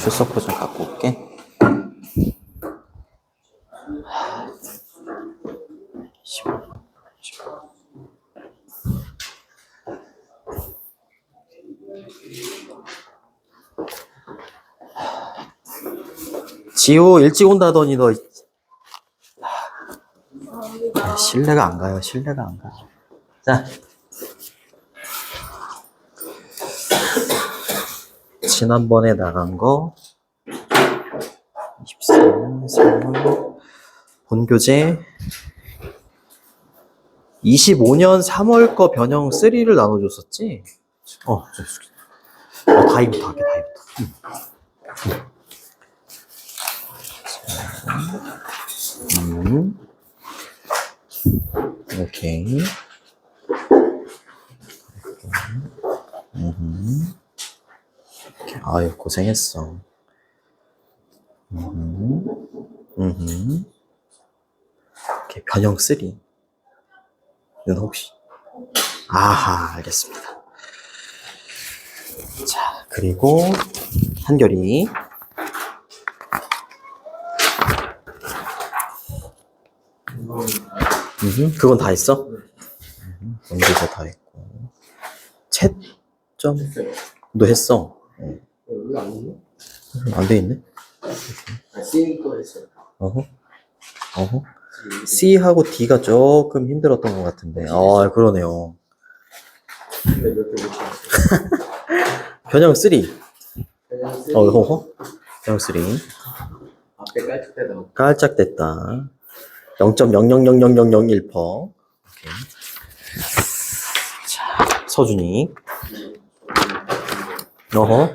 출석부 좀 갖고 올게. 지호 일찍 온다더니 너 신뢰가 안 가요. 신뢰가 안 가. 자, 지난번에 나간 거 24년 3월 본교재 25년 3월 거 변형 3를 나눠줬었지? 다이부터 할게, 다이부터. 오케이. 아유, 고생했어. 오케이, 변형 3는 혹시? 아하, 알겠습니다. 자, 그리고 한결이. 그건 다 했어? 언제서 다 했고. 채점? 너 했어? 여기 안 있네? 안 돼 있네? C 거 했어요. C하고 D가 조금 힘들었던 것 같은데. 아, 그러네요. 몇개 못했어요. 변형 3. 그냥 변형 3. 앞에 깔짝대다. 깔짝됐다. 0.000001%. 오케이. 자, 서준이.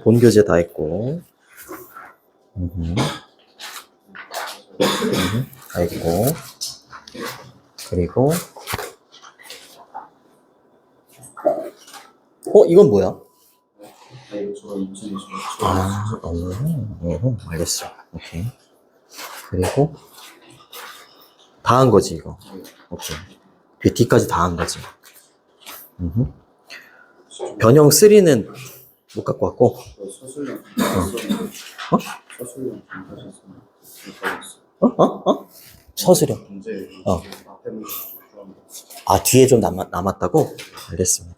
본교재 다 했고. 다 했고. 그리고. 이건 뭐야? 이거 저 인천에 알겠어. 오케이. 그리고. 다 한 거지, 이거. 오케이. 뒤에 D까지 다 한 거지. 변형 3는 못 갖고 왔고. 서술형. 서술형 서술형. 문제. 아, 뒤에 좀 남았다고? 알겠습니다.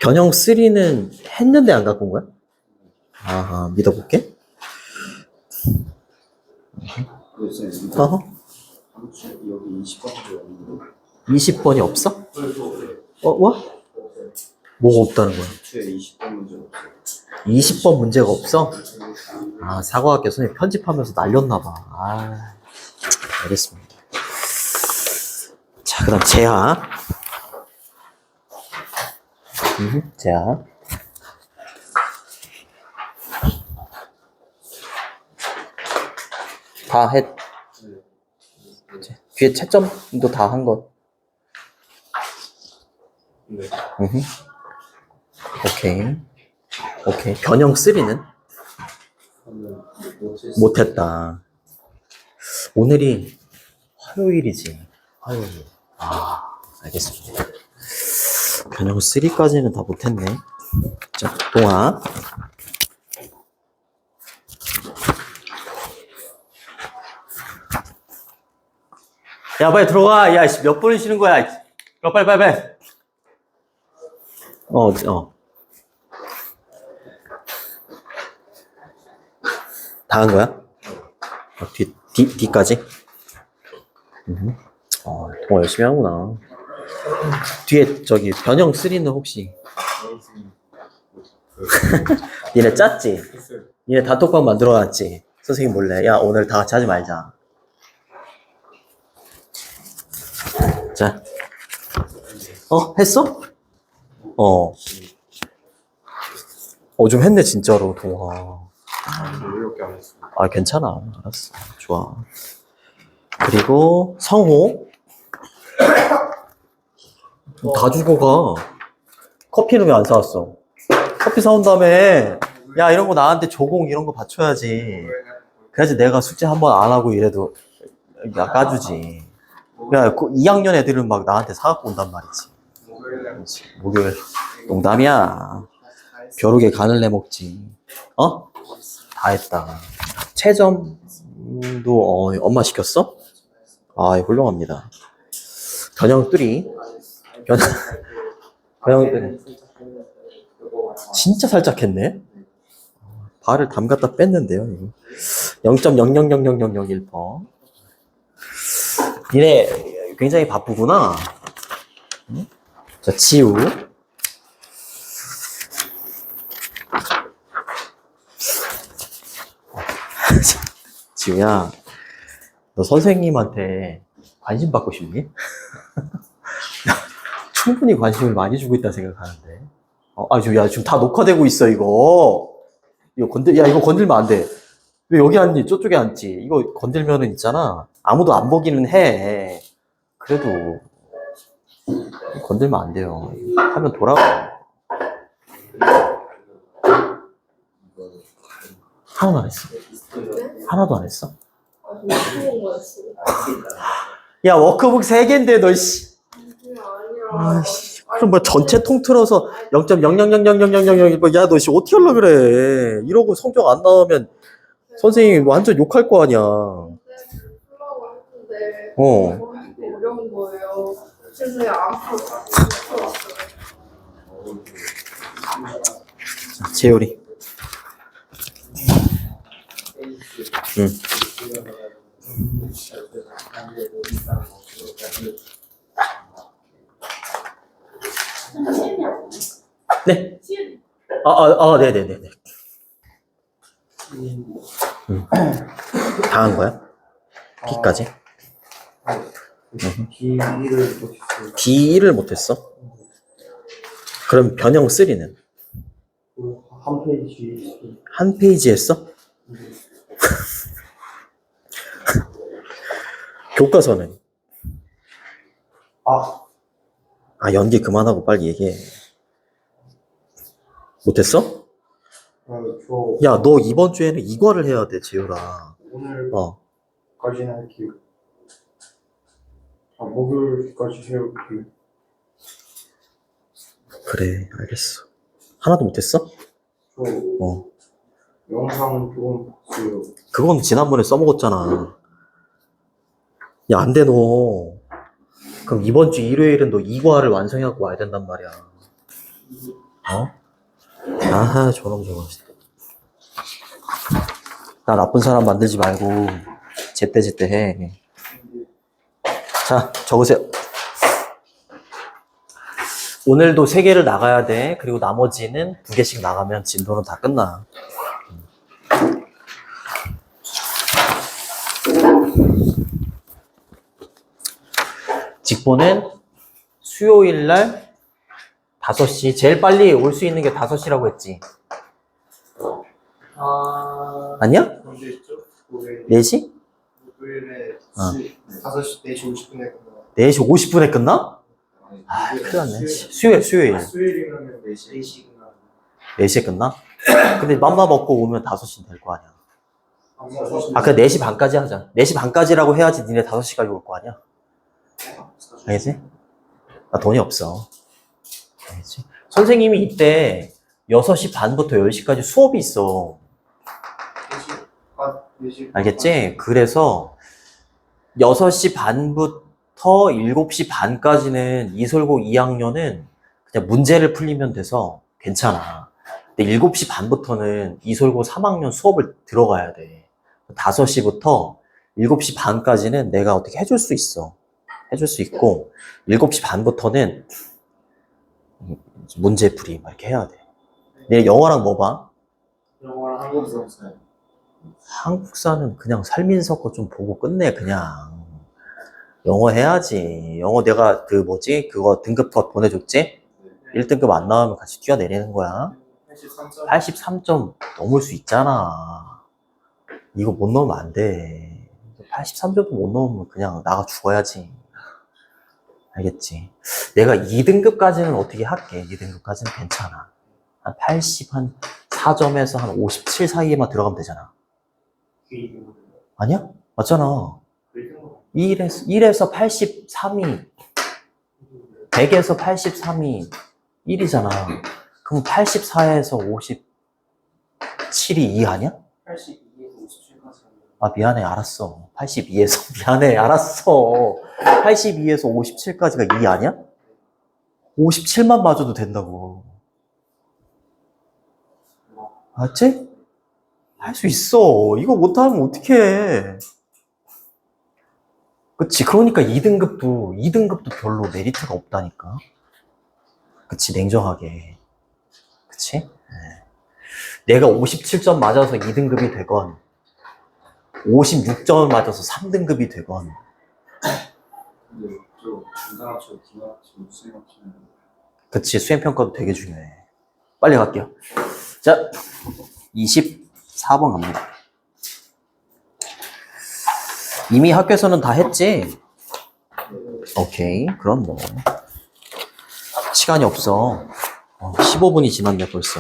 변형 3는 했는데 안 갖고 온 거야? 아하, 믿어볼게. 여기 20번도 없는데. 20번이 없어? 와? 뭐가 없다는 거야? 20번 문제 없어요. 20번 문제가 없어? 아, 사과학교 선생님 편집하면서 날렸나봐. 아, 알겠습니다. 자, 그 다음 재하. 재하. 다 했. 뒤에 채점도 다 한 거. 네. 오케이. 변형 3는? 못했다. 오늘이 화요일이지. 화요일. 아, 알겠습니다. 변형 3까지는 다 못했네. 자, 동아. 야, 빨리 들어가. 야, 몇 분을 쉬는 거야. 빨리. 다 한 거야? D까지? 동아 열심히 하구나. 뒤에 변형 3는 혹시? 니네 짰지? 니네 단톡방 만들어놨지? 선생님 몰래. 야, 오늘 다 같이 하지 말자. 자. 했어? 좀 했네, 진짜로, 동아. 이렇게 안 했어요. 아, 괜찮아. 알았어. 좋아. 그리고 성호. 다 주고 가. 커피는 왜 안 사왔어? 커피 사온 다음에 야, 이런 거 나한테 조공 이런 거 받쳐야지. 그래야지 내가 숙제 한 번 안 하고 이래도 야, 까주지. 야, 2학년 애들은 막 나한테 사갖고 온단 말이지. 목요일. 농담이야. 벼룩에 간을 내 먹지. 어? 다 했다. 채점도 엄마 시켰어? 아, 훌륭합니다. 변형뚜리. 변형뚜리. 진짜 살짝 했네. 발을 담갔다 뺐는데요. 0.000001%. 니네 굉장히 바쁘구나. 응? 자, 지우. 지우야, 너 선생님한테 관심 받고 싶니? 충분히 관심을 많이 주고 있다 생각하는데. 야, 지금 다 녹화되고 있어, 이거. 이거 건들면 안 돼. 왜 여기 앉니? 저쪽에 앉지? 이거 건들면은 있잖아. 아무도 안 보기는 해. 그래도, 건들면 안 돼요. 하면 돌아가. 하나도 안 했어. 하나도 안 했어. 야, 워크북 3개인데, 너, 씨. 아씨. 그럼 뭐 전체 통틀어서 0.00000000 뭐, 야, 너 씨, 어떻게 하려고 그래. 이러고 성적 안 나오면 선생님이 완전 욕할 거 아니야. 어려운 거예요. 그래서 그냥 앞으로 왔어요. 재열이. 응. 네. 네네네네. 다 한 거야? B까지? B를 못했어? 그럼 변형 3는? 한 페이지. 한 페이지 했어? 교과서는? 연기 그만하고 빨리 얘기해. 못했어? 야, 너 이번 주에는 이과를 해야 돼, 지효라. 오늘까지는 할게요. 목요일까지 해올게요. 그래, 알겠어. 하나도 못했어? 저 영상 조금 봤어요. 그건 지난번에 써먹었잖아. 야, 안 돼, 너. 그럼 이번 주 일요일은 너 이과를 완성하고 와야 된단 말이야. 아하, 저놈. 나 나쁜 사람 만들지 말고, 제때 해. 자, 적으세요. 오늘도 3개를 나가야 돼. 그리고 나머지는 2개씩 나가면 진도는 다 끝나. 직보는 수요일 날 5시. 제일 빨리 올 수 있는 게 5시라고 했지. 아니야? 언제 있죠? 4시? 목요일에 5시, 4시 50분에 끝나요. 4시 50분에 끝나? 큰일 났네. 수요일. 수요일이면 4시 끝나요. 4시에 끝나? 근데 맘마 먹고 오면 5시는 될 거 아니야. 그래 4시 반까지 하자. 4시 반까지라고 해야지 니네 5시까지 올 거 아니야. 알겠지? 나 돈이 없어. 알겠지? 선생님이 이때 6시 반부터 10시까지 수업이 있어. 4시. 알겠지? 그래서 6시 반부터 7시 반까지는 이솔고 2학년은 그냥 문제를 풀리면 돼서 괜찮아. 근데 7시 반부터는 이솔고 3학년 수업을 들어가야 돼. 5시부터 7시 반까지는 내가 어떻게 해줄 수 있어. 해줄 수 있고 7시 반부터는 문제풀이 막 이렇게 해야 돼. 내 영어랑 뭐 봐? 영어랑 한국어. 한국사는 그냥 살민서 거 좀 보고 끝내 그냥. 영어 해야지. 영어 내가 그거 등급컷 보내줬지? 1등급 안 나오면 같이 뛰어내리는 거야. 83점 넘을 수 있잖아. 이거 못 넣으면 안 돼. 83점도 못 넣으면 그냥 나가 죽어야지. 알겠지? 내가 2등급까지는 어떻게 할게. 2등급까지는 괜찮아. 한 80, 한 4점에서 한 57 사이에만 들어가면 되잖아. 아니야? 맞잖아. 1에서 83이 100에서 83이 1이잖아. 그럼 84에서 57이 2 아니야? 82에서 57까지 아, 미안해, 알았어. 82에서, 미안해, 알았어. 82에서 57까지가 2 아니야? 57만 맞아도 된다고. 알았지? 할 수 있어. 이거 못하면 어떡해. 그치. 그러니까 2등급도 별로 메리트가 없다니까. 그치. 냉정하게. 그치? 네. 내가 57점 맞아서 2등급이 되건, 56점을 맞아서 3등급이 되건, 근데 저 중간합쳐 기하합쳐 수행합치는 그치. 수행평가도 되게 중요해. 빨리 갈게요. 자, 24번 갑니다. 이미 학교에서는 다 했지? 오케이. 그럼 뭐. 시간이 없어. 15분이 지났네, 벌써.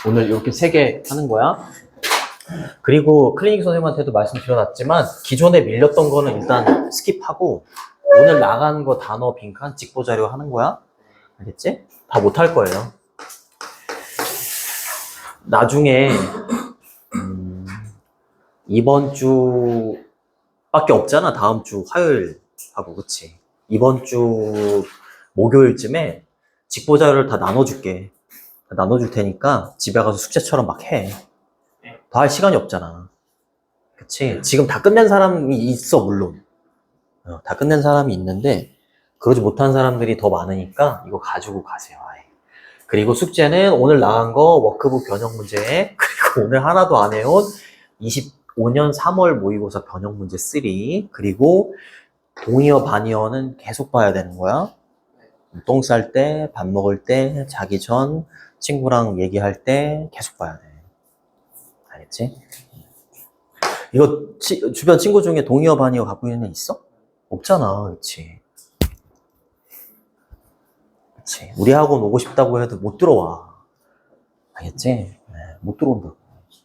오늘 이렇게 3개 하는 거야. 그리고 클리닉 선생님한테도 말씀드려놨지만 기존에 밀렸던 거는 일단 스킵하고 오늘 나간 거 단어 빈칸 직보 자료 하는 거야. 알겠지? 다 못할 거예요. 나중에 이번 주밖에 없잖아. 다음 주 화요일 하고. 그치? 이번 주 목요일쯤에 직보 자료를 다 나눠줄게. 다 나눠줄 테니까 집에 가서 숙제처럼 막 해. 더 할 시간이 없잖아. 그치? 지금 다 끝낸 사람이 있어, 물론. 다 끝낸 사람이 있는데, 그러지 못한 사람들이 더 많으니까 이거 가지고 가세요, 아예. 그리고 숙제는 오늘 나간 거 워크북 변형 문제, 그리고 오늘 하나도 안 해온 25년 3월 모의고사 변형 문제 3, 그리고 동의어, 반의어는 계속 봐야 되는 거야. 똥 쌀 때, 밥 먹을 때, 자기 전, 친구랑 얘기할 때 계속 봐야 돼. 알겠지? 이거 주변 친구 중에 동의어, 반의어 갖고 있는 애 있어? 없잖아, 그치? 그치? 우리 학원 오고 싶다고 해도 못 들어와. 알겠지? 네, 못 들어온다.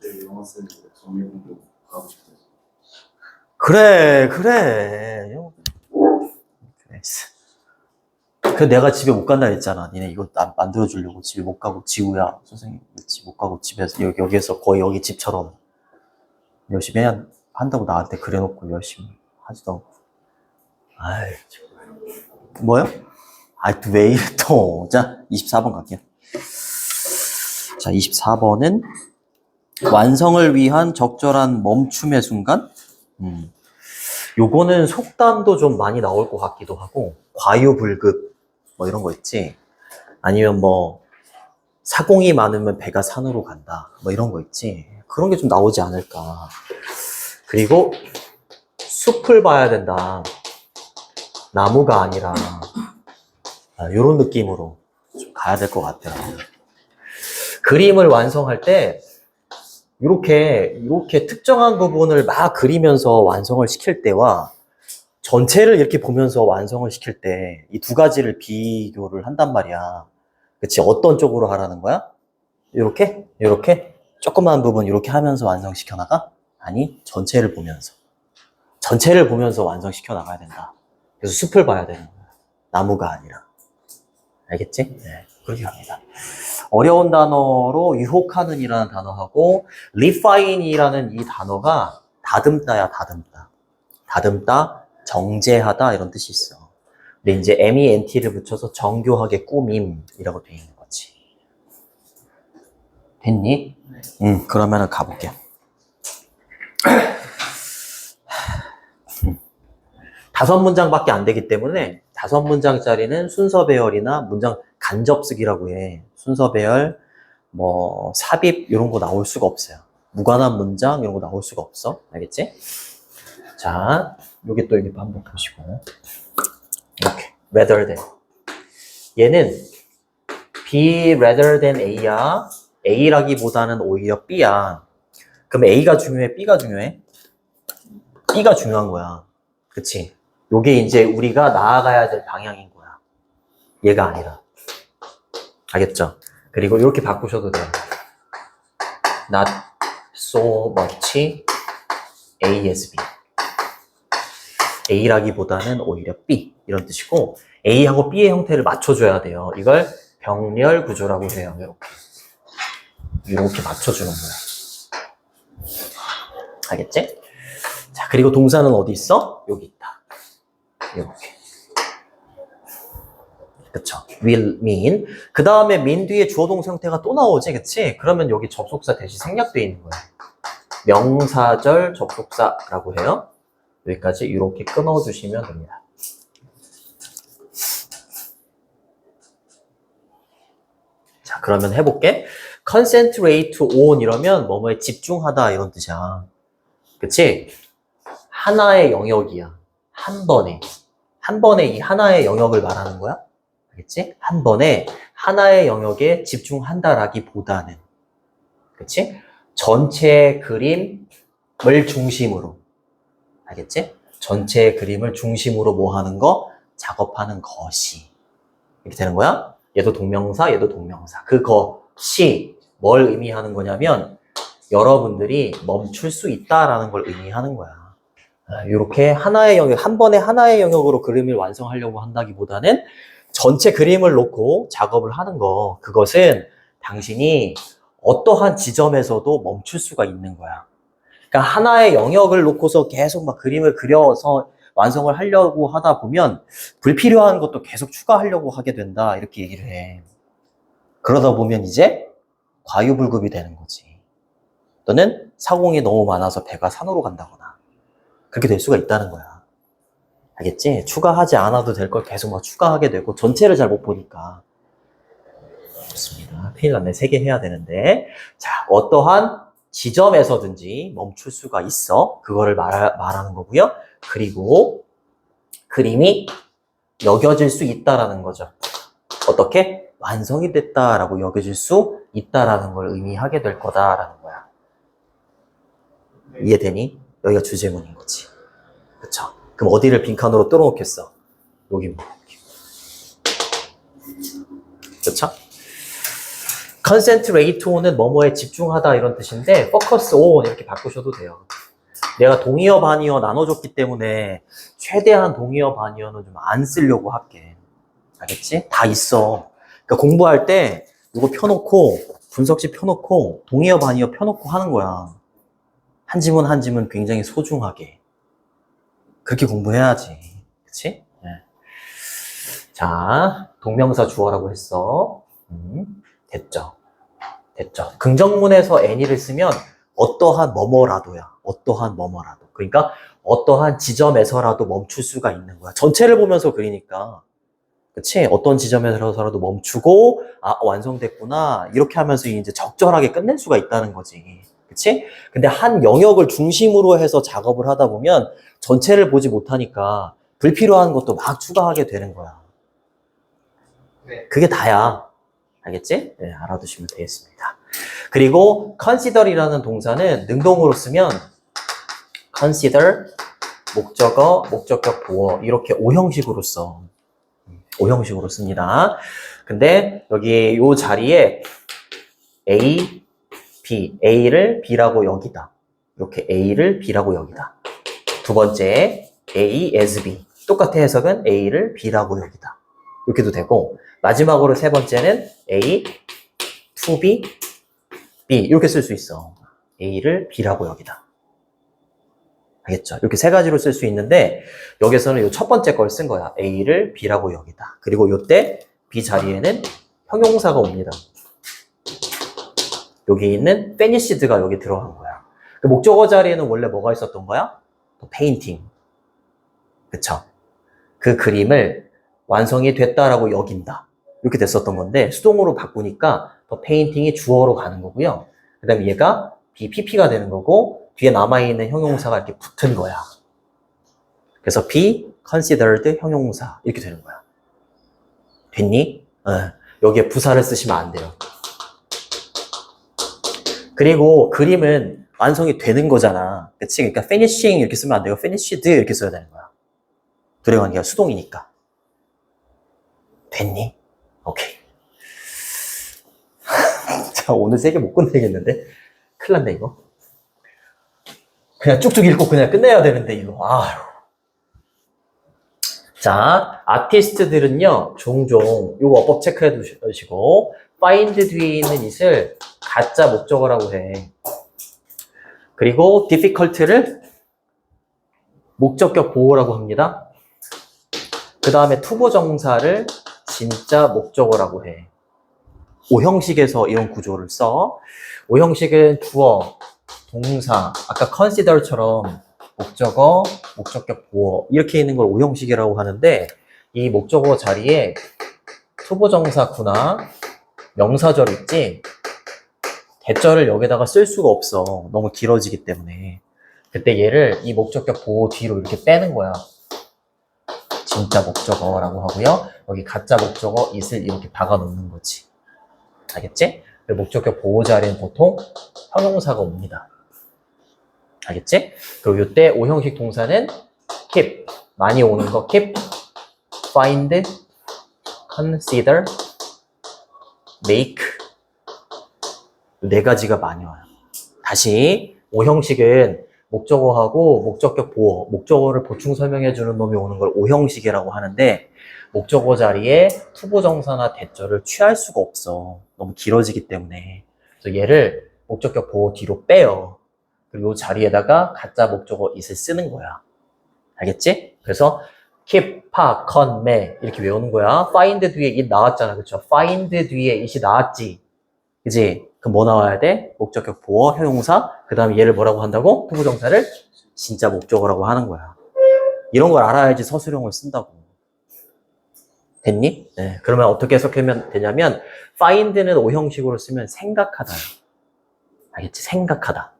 내 영어 쓰는데 정리공부 가고 싶어요. 그래. 그 내가 집에 못 간다 했잖아. 니네 이거 만들어주려고 집에 못 가고, 지우야, 선생님, 집 못 가고 집에서, 여기에서 거의 여기 집처럼 열심히 한다고 나한테 그래놓고 열심히 하지도 않고. 아이, 정말. 뭐요? 아이, 왜 이래, 또. 자, 24번 갈게요. 자, 24번은 완성을 위한 적절한 멈춤의 순간? 요거는 속담도 좀 많이 나올 것 같기도 하고, 과유불급, 뭐 이런 거 있지? 아니면 뭐, 사공이 많으면 배가 산으로 간다. 뭐 이런 거 있지? 그런 게 좀 나오지 않을까. 그리고, 숲을 봐야 된다. 나무가 아니라, 요런 느낌으로 좀 가야 될 것 같아요. 그림을 완성할 때, 이렇게 특정한 부분을 막 그리면서 완성을 시킬 때와 전체를 이렇게 보면서 완성을 시킬 때 이 두 가지를 비교를 한단 말이야. 그치? 어떤 쪽으로 하라는 거야? 이렇게 조그마한 부분 이렇게 하면서 완성시켜 나가? 아니, 전체를 보면서 완성시켜 나가야 된다. 그래서 숲을 봐야 되는 거야. 나무가 아니라. 알겠지? 네, 그렇게 합니다. 어려운 단어로 유혹하는 이라는 단어하고 refine이라는 이 단어가 다듬다야, 다듬다, 정제하다 이런 뜻이 있어. 근데 이제 ment를 붙여서 정교하게 꾸밈이라고 되어 있는 거지. 됐니? 네. 그러면은 가볼게. 5문장밖에 안 되기 때문에 5문장짜리는 순서 배열이나 문장 간접 쓰기라고 해. 순서 배열, 뭐 삽입 이런 거 나올 수가 없어요. 무관한 문장 이런 거 나올 수가 없어. 알겠지? 자, 여기 또 여기 한번 보시고 이렇게 rather than 얘는 B rather than A야. A라기보다는 오히려 B야. 그럼 A가 중요해? B가 중요해? B가 중요한 거야. 그치? 요게 이제 우리가 나아가야 될 방향인 거야. 얘가 아니라. 알겠죠? 그리고 이렇게 바꾸셔도 돼요. Not so much A as B. A라기보다는 오히려 B. 이런 뜻이고 A하고 B의 형태를 맞춰줘야 돼요. 이걸 병렬 구조라고 해요. 이렇게 맞춰주는 거야. 알겠지? 자, 그리고 동사는 어디 있어? 여기 있다. 이렇게. 그쵸? will, mean. 그 다음에 mean 뒤에 주어 동사 형태가 또 나오지, 그치? 그러면 여기 접속사 대신 생략되어 있는 거야. 명사절 접속사라고 해요. 여기까지 이렇게 끊어주시면 됩니다. 자, 그러면 해볼게. concentrate on 이러면 뭐뭐에 집중하다 이런 뜻이야. 그치? 하나의 영역이야. 한 번에. 한 번에 이 하나의 영역을 말하는 거야. 알겠지? 한 번에 하나의 영역에 집중한다라기보다는. 그치? 전체 그림을 중심으로. 알겠지? 전체 그림을 중심으로 뭐 하는 거? 작업하는 것이. 이렇게 되는 거야? 얘도 동명사, 얘도 동명사. 그것이 뭘 의미하는 거냐면 여러분들이 멈출 수 있다라는 걸 의미하는 거야. 이렇게 하나의 영역, 한 번에 하나의 영역으로 그림을 완성하려고 한다기보다는 전체 그림을 놓고 작업을 하는 거, 그것은 당신이 어떠한 지점에서도 멈출 수가 있는 거야. 그러니까 하나의 영역을 놓고서 계속 막 그림을 그려서 완성을 하려고 하다 보면 불필요한 것도 계속 추가하려고 하게 된다, 이렇게 얘기를 해. 그러다 보면 이제 과유불급이 되는 거지. 또는 사공이 너무 많아서 배가 산으로 간다거나 그렇게 될 수가 있다는 거야. 알겠지? 추가하지 않아도 될 걸 계속 막 추가하게 되고 전체를 잘 못 보니까. 좋습니다. 큰일 났네. 3개 해야 되는데. 자, 어떠한 지점에서든지 멈출 수가 있어. 그거를 말하는 거고요. 그리고 그림이 여겨질 수 있다라는 거죠. 어떻게? 완성이 됐다라고 여겨질 수 있다라는 걸 의미하게 될 거다라는 거야. 이해되니? 여기가 주제문인 거지. 그쵸? 그럼 어디를 빈칸으로 뚫어놓겠어? 여기 뭐. 그쵸? concentrate on은 뭐뭐에 집중하다 이런 뜻인데 focus on 이렇게 바꾸셔도 돼요. 내가 동의어 반의어 나눠줬기 때문에 최대한 동의어 반의어는 좀 안 쓰려고 할게. 알겠지? 다 있어. 그러니까 공부할 때 이거 펴놓고 분석지 펴놓고 동의어 반의어 펴놓고 하는 거야. 한 지문 한 지문 굉장히 소중하게. 그렇게 공부해야지. 그치? 네. 자, 동명사 주어라고 했어. 됐죠? 됐죠? 긍정문에서 any를 쓰면 어떠한 뭐뭐라도야. 어떠한 뭐뭐라도. 그러니까 어떠한 지점에서라도 멈출 수가 있는 거야. 전체를 보면서 그리니까. 그치? 어떤 지점에서라도 멈추고, 아, 완성됐구나. 이렇게 하면서 이제 적절하게 끝낼 수가 있다는 거지. 그치? 근데 한 영역을 중심으로 해서 작업을 하다 보면 전체를 보지 못하니까 불필요한 것도 막 추가하게 되는 거야. 네. 그게 다야. 알겠지? 네, 알아두시면 되겠습니다. 그리고 consider이라는 동사는 능동으로 쓰면 consider, 목적어, 목적격 보어 이렇게 O형식으로 써. O형식으로 씁니다. 근데 여기 이 자리에 A, B, A를 B라고 여기다. 이렇게 A를 B라고 여기다. 두 번째, A as B. 똑같은 해석은 A를 B라고 여기다. 이렇게도 되고, 마지막으로 세 번째는 A to B, B. 이렇게 쓸 수 있어. A를 B라고 여기다. 알겠죠? 이렇게 세 가지로 쓸 수 있는데, 여기서는 이 첫 번째 걸 쓴 거야. A를 B라고 여기다. 그리고 이때 B 자리에는 형용사가 옵니다. 여기 있는 finished가 여기 들어간 거야. 그 목적어 자리에는 원래 뭐가 있었던 거야? painting. 그쵸? 그 그림을 완성이 됐다라고 여긴다. 이렇게 됐었던 건데 수동으로 바꾸니까 더 페인팅이 주어로 가는 거고요. 그 다음에 얘가 BPP가 되는 거고 뒤에 남아있는 형용사가 이렇게 붙은 거야. 그래서 be considered 형용사 이렇게 되는 거야. 됐니? 여기에 부사를 쓰시면 안 돼요. 그리고 그림은 완성이 되는 거잖아. 그치? 그러니까 finishing 이렇게 쓰면 안 되고 finished 이렇게 써야 되는 거야. 들어가는 수동이니까. 됐니? 오케이. 자, 오늘 3개 못 끝내겠는데? 큰일 났네, 이거. 그냥 쭉쭉 읽고 그냥 끝내야 되는데, 이거. 아휴. 자, 아티스트들은요, 종종 요거 어법 체크해 두시고 find 뒤에 있는 it을 가짜 목적어라고 해. 그리고 difficult를 목적격 보호라고 합니다. 그 다음에 투부정사를 진짜 목적어라고 해. 오형식에서 이런 구조를 써. 오형식은 주어, 동사, 아까 consider처럼 목적어, 목적격 보어 이렇게 있는 걸 오형식이라고 하는데 이 목적어 자리에 투부정사 구나 명사절 있지? 대절을 여기다가 쓸 수가 없어. 너무 길어지기 때문에. 그때 얘를 이 목적격 보호 뒤로 이렇게 빼는 거야. 진짜 목적어라고 하고요. 여기 가짜 목적어 it을 이렇게 박아 놓는 거지. 알겠지? 목적격 보호 자리는 보통 형용사가 옵니다. 알겠지? 그리고 이때 오형식 동사는 keep, 많이 오는 거 keep, find, consider, make 네 가지가 많이 와요. 다시 오형식은 목적어하고 목적격 보호, 목적어를 보충 설명해주는 놈이 오는 걸 오형식이라고 하는데 목적어 자리에 투부정사나 대절을 취할 수가 없어. 너무 길어지기 때문에. 그래서 얘를 목적격 보호 뒤로 빼요. 그리고 자리에다가 가짜 목적어 it을 쓰는 거야. 알겠지? 그래서 keep, pa, con, me 이렇게 외우는 거야. find 뒤에 it 나왔잖아. 그쵸? find 뒤에 it이 나왔지. 그치? 그럼 뭐 나와야 돼? 목적격 보호, 형용사. 그 다음에 얘를 뭐라고 한다고? 투부정사를 진짜 목적어라고 하는 거야. 이런 걸 알아야지 서술형을 쓴다고. 됐니? 네. 그러면 어떻게 해석하면 되냐면 find는 오형식으로 쓰면 생각하다. 알겠지? 생각하다.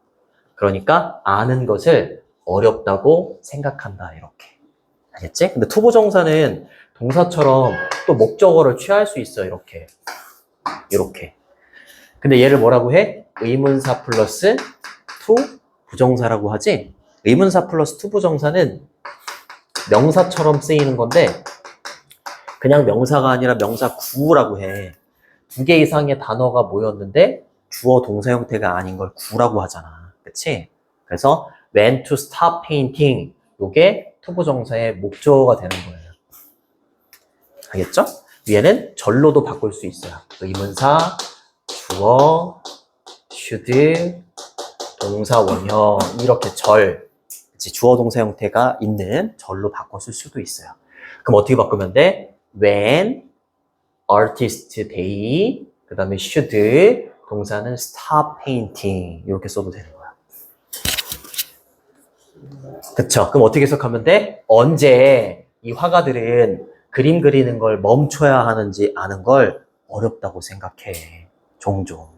그러니까 아는 것을 어렵다고 생각한다. 이렇게. 알겠지? 근데 투부정사는 동사처럼 또 목적어를 취할 수 있어. 이렇게. 이렇게. 근데 얘를 뭐라고 해? 의문사 플러스 투 부정사라고 하지? 의문사 플러스 투 부정사는 명사처럼 쓰이는 건데 그냥 명사가 아니라 명사 구라고 해. 2개 이상의 단어가 모였는데 주어 동사 형태가 아닌 걸 구라고 하잖아. 그치? 그래서 when to stop painting 요게 투부정사의 목적어가 되는 거예요. 알겠죠? 위에는 절로도 바꿀 수 있어요. 의문사, 주어, should, 동사 원형 이렇게 절, 그치? 주어 동사 형태가 있는 절로 바꿨을 수도 있어요. 그럼 어떻게 바꾸면 돼? when, artist day, 그 다음에 should, 동사는 stop painting 이렇게 써도 되는 거야. 그쵸? 그럼 어떻게 해석하면 돼? 언제 이 화가들은 그림 그리는 걸 멈춰야 하는지 아는 걸 어렵다고 생각해. 종종.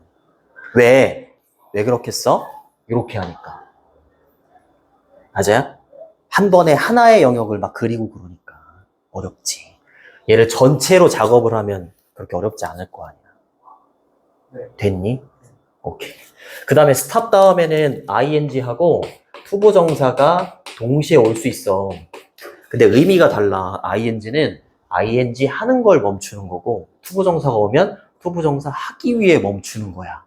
왜? 왜 그렇게 써? 이렇게 하니까. 맞아요? 한 번에 하나의 영역을 막 그리고 그러니까 어렵지. 얘를 전체로 작업을 하면 그렇게 어렵지 않을 거 아니야. 네. 됐니? 오케이. 그 다음에 스탑 다음에는 ing하고 투부정사가 동시에 올 수 있어. 근데 의미가 달라. ing는 ing 하는 걸 멈추는 거고 투부정사가 오면 투부정사 하기 위해 멈추는 거야.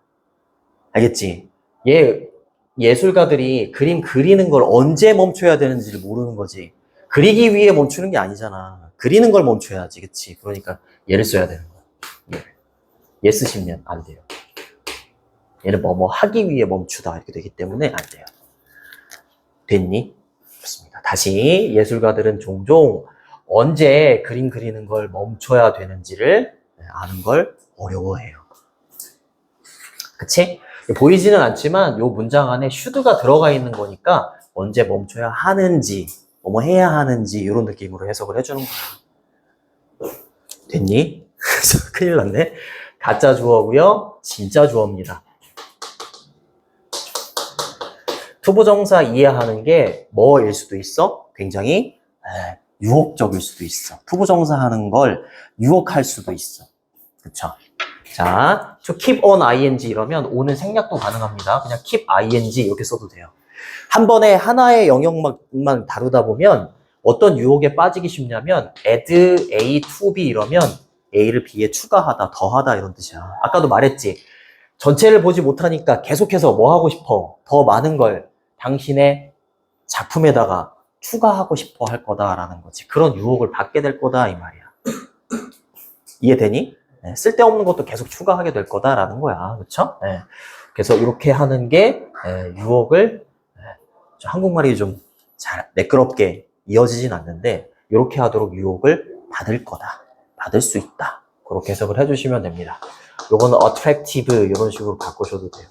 알겠지? 예술가들이 그림 그리는 걸 언제 멈춰야 되는지를 모르는 거지. 그리기 위해 멈추는 게 아니잖아. 그리는 걸 멈춰야지. 그치? 그러니까 얘를 써야 되는 거야. 얘 쓰시면 안 돼요. 얘는 뭐뭐 하기 위해 멈추다 이렇게 되기 때문에 안 돼요. 됐니? 좋습니다. 다시 예술가들은 종종 언제 그림 그리는 걸 멈춰야 되는지를 아는 걸 어려워해요. 그치? 보이지는 않지만 이 문장 안에 should가 들어가 있는 거니까 언제 멈춰야 하는지 뭐뭐 해야 하는지 이런 느낌으로 해석을 해주는 거야. 됐니? 큰일 났네. 가짜 주어고요. 진짜 주어입니다. 투부정사 이해하는 게 뭐일 수도 있어? 굉장히 유혹적일 수도 있어. 투부정사 하는 걸 유혹할 수도 있어. 그쵸? 자, to keep on ing 이러면 on은 생략도 가능합니다. 그냥 keep ing 이렇게 써도 돼요. 한 번에 하나의 영역만 다루다 보면 어떤 유혹에 빠지기 쉽냐면 add A to B 이러면 A를 B에 추가하다, 더하다 이런 뜻이야. 아까도 말했지. 전체를 보지 못하니까 계속해서 뭐 하고 싶어? 더 많은 걸 당신의 작품에다가 추가하고 싶어 할 거다라는 거지. 그런 유혹을 받게 될 거다 이 말이야. 이해되니? 네, 쓸데없는 것도 계속 추가하게 될 거다라는 거야. 그쵸? 네. 그래서 이렇게 하는 게 유혹을 한국말이 좀 잘 매끄럽게 이어지진 않는데 이렇게 하도록 유혹을 받을 거다. 받을 수 있다. 그렇게 해석을 해주시면 됩니다. 요거는 attractive 이런 식으로 바꾸셔도 돼요.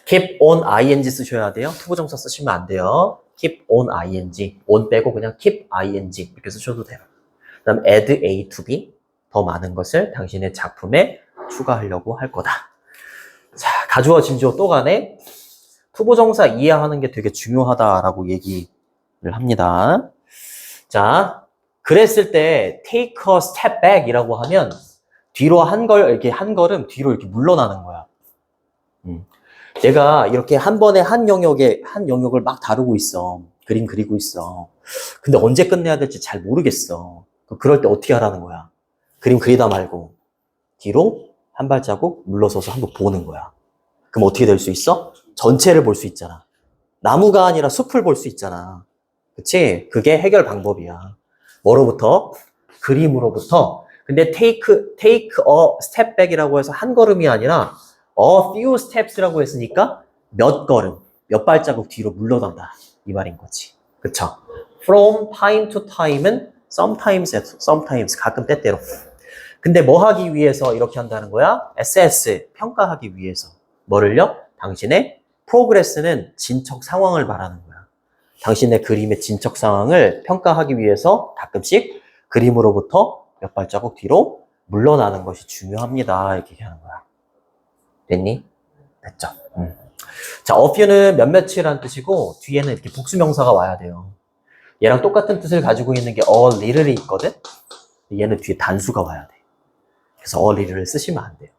keep on ing 쓰셔야 돼요. 투부정사 쓰시면 안 돼요. keep on ing. on 빼고 그냥 keep ing 이렇게 쓰셔도 돼요. 그 다음 add a to b. 더 많은 것을 당신의 작품에 추가하려고 할 거다. 자, 가주어 진주어 또 가네. 투부정사 이해하는 게 되게 중요하다라고 얘기를 합니다. 자, 그랬을 때 take a step back 이라고 하면 뒤로 이렇게 한 걸음 뒤로 이렇게 물러나는 거야. 내가 이렇게 한 번에 한 영역을 막 다루고 있어. 그림 그리고 있어. 근데 언제 끝내야 될지 잘 모르겠어. 그럴 때 어떻게 하라는 거야? 그림 그리다 말고 뒤로 한 발자국 물러서서 한번 보는 거야. 그럼 어떻게 될 수 있어? 전체를 볼 수 있잖아. 나무가 아니라 숲을 볼 수 있잖아. 그치? 그게 해결 방법이야. 뭐로부터? 그림으로부터. 근데 take a step back이라고 해서 한 걸음이 아니라 a few steps라고 했으니까 몇 걸음, 몇 발자국 뒤로 물러난다. 이 말인 거지. 그쵸? From time to time은 sometimes, 가끔 때때로. 근데 뭐 하기 위해서 이렇게 한다는 거야? assess, 평가하기 위해서. 뭐를요? 당신의 progress는 진척 상황을 말하는 거야. 당신의 그림의 진척 상황을 평가하기 위해서 가끔씩 그림으로부터 몇 발자국 뒤로 물러나는 것이 중요합니다. 이렇게 얘기하는 거야. 됐니? 됐죠? 자, a few는 몇몇이라는 뜻이고 뒤에는 이렇게 복수명사가 와야 돼요. 얘랑 똑같은 뜻을 가지고 있는 게 a little이 있거든? 얘는 뒤에 단수가 와야 돼. 그래서 a little을 쓰시면 안 돼요.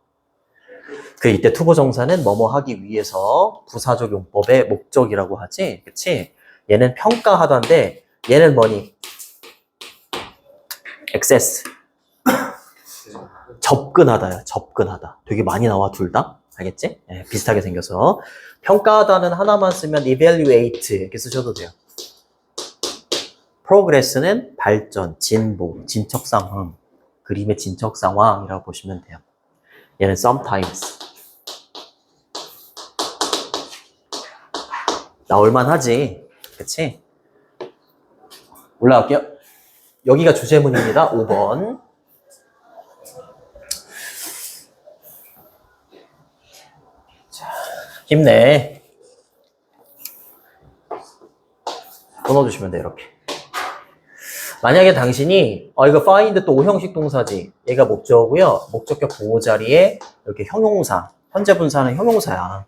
이때 투부정사는 뭐뭐 하기 위해서 부사적 용법의 목적이라고 하지, 그치? 얘는 평가하다인데 얘는 뭐니? access. 접근하다야, 접근하다. 되게 많이 나와, 둘 다. 알겠지? 네, 비슷하게 생겨서. 평가하다는 하나만 쓰면 evaluate 이렇게 쓰셔도 돼요. progress는 발전, 진보, 진척 상황, 그림의 진척 상황이라고 보시면 돼요. 얘는 sometimes. 나올만 하지. 그치? 올라갈게요. 여기가 주제문입니다. 5번. 자, 힘내. 끊어주시면 돼요, 이렇게. 만약에 당신이, 이거 find 또 5형식 동사지. 얘가 목적어고요. 목적격 보호 자리에 이렇게 형용사. 현재 분사는 형용사야.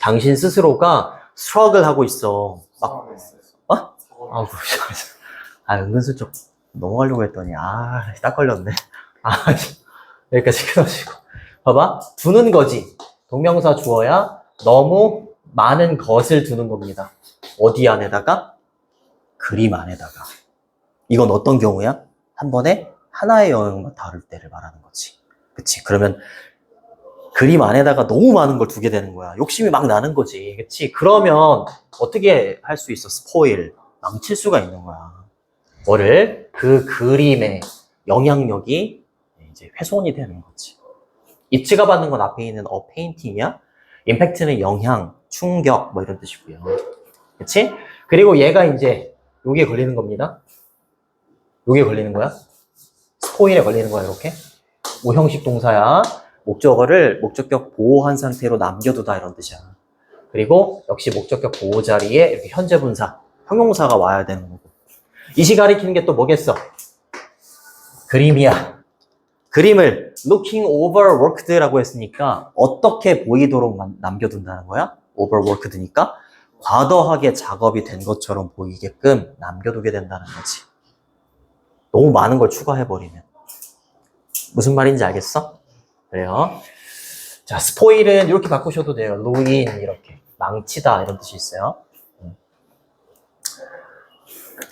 당신 스스로가 struggle 하고 있어. 막, 은근슬쩍 넘어가려고 했더니, 딱 걸렸네. 여기까지 끊어지고. 봐봐. 두는 거지. 동명사 주어야 너무 많은 것을 두는 겁니다. 어디 안에다가? 그림 안에다가. 이건 어떤 경우야? 한 번에 하나의 영역만 다룰 때를 말하는 거지. 그치? 그러면 그림 안에다가 너무 많은 걸 두게 되는 거야. 욕심이 막 나는 거지. 그치? 그러면 어떻게 할 수 있어? 스포일. 망칠 수가 있는 거야. 뭐를? 그 그림의 영향력이 이제 훼손이 되는 거지. 입지가 받는 건 앞에 있는 painting이야. 임팩트는 영향, 충격, 뭐 이런 뜻이고요. 그치? 그리고 얘가 이제 여기에 걸리는 겁니다. 여기에 걸리는 거야. 스포일에 걸리는 거야, 이렇게. 5형식 동사야. 목적어를 목적격 보호한 상태로 남겨두다 이런 뜻이야. 그리고 역시 목적격 보호 자리에 이렇게 현재 분사, 형용사가 와야 되는 거고. 이시 가리키는 게 또 뭐겠어? 그림이야. 그림을 looking overworked라고 했으니까 어떻게 보이도록 남겨둔다는 거야? overworked니까 과도하게 작업이 된 것처럼 보이게끔 남겨두게 된다는 거지. 너무 많은 걸 추가해버리면. 무슨 말인지 알겠어? 그래요. 자, 스포일은 이렇게 바꾸셔도 돼요. ruin 이렇게. 망치다 이런 뜻이 있어요.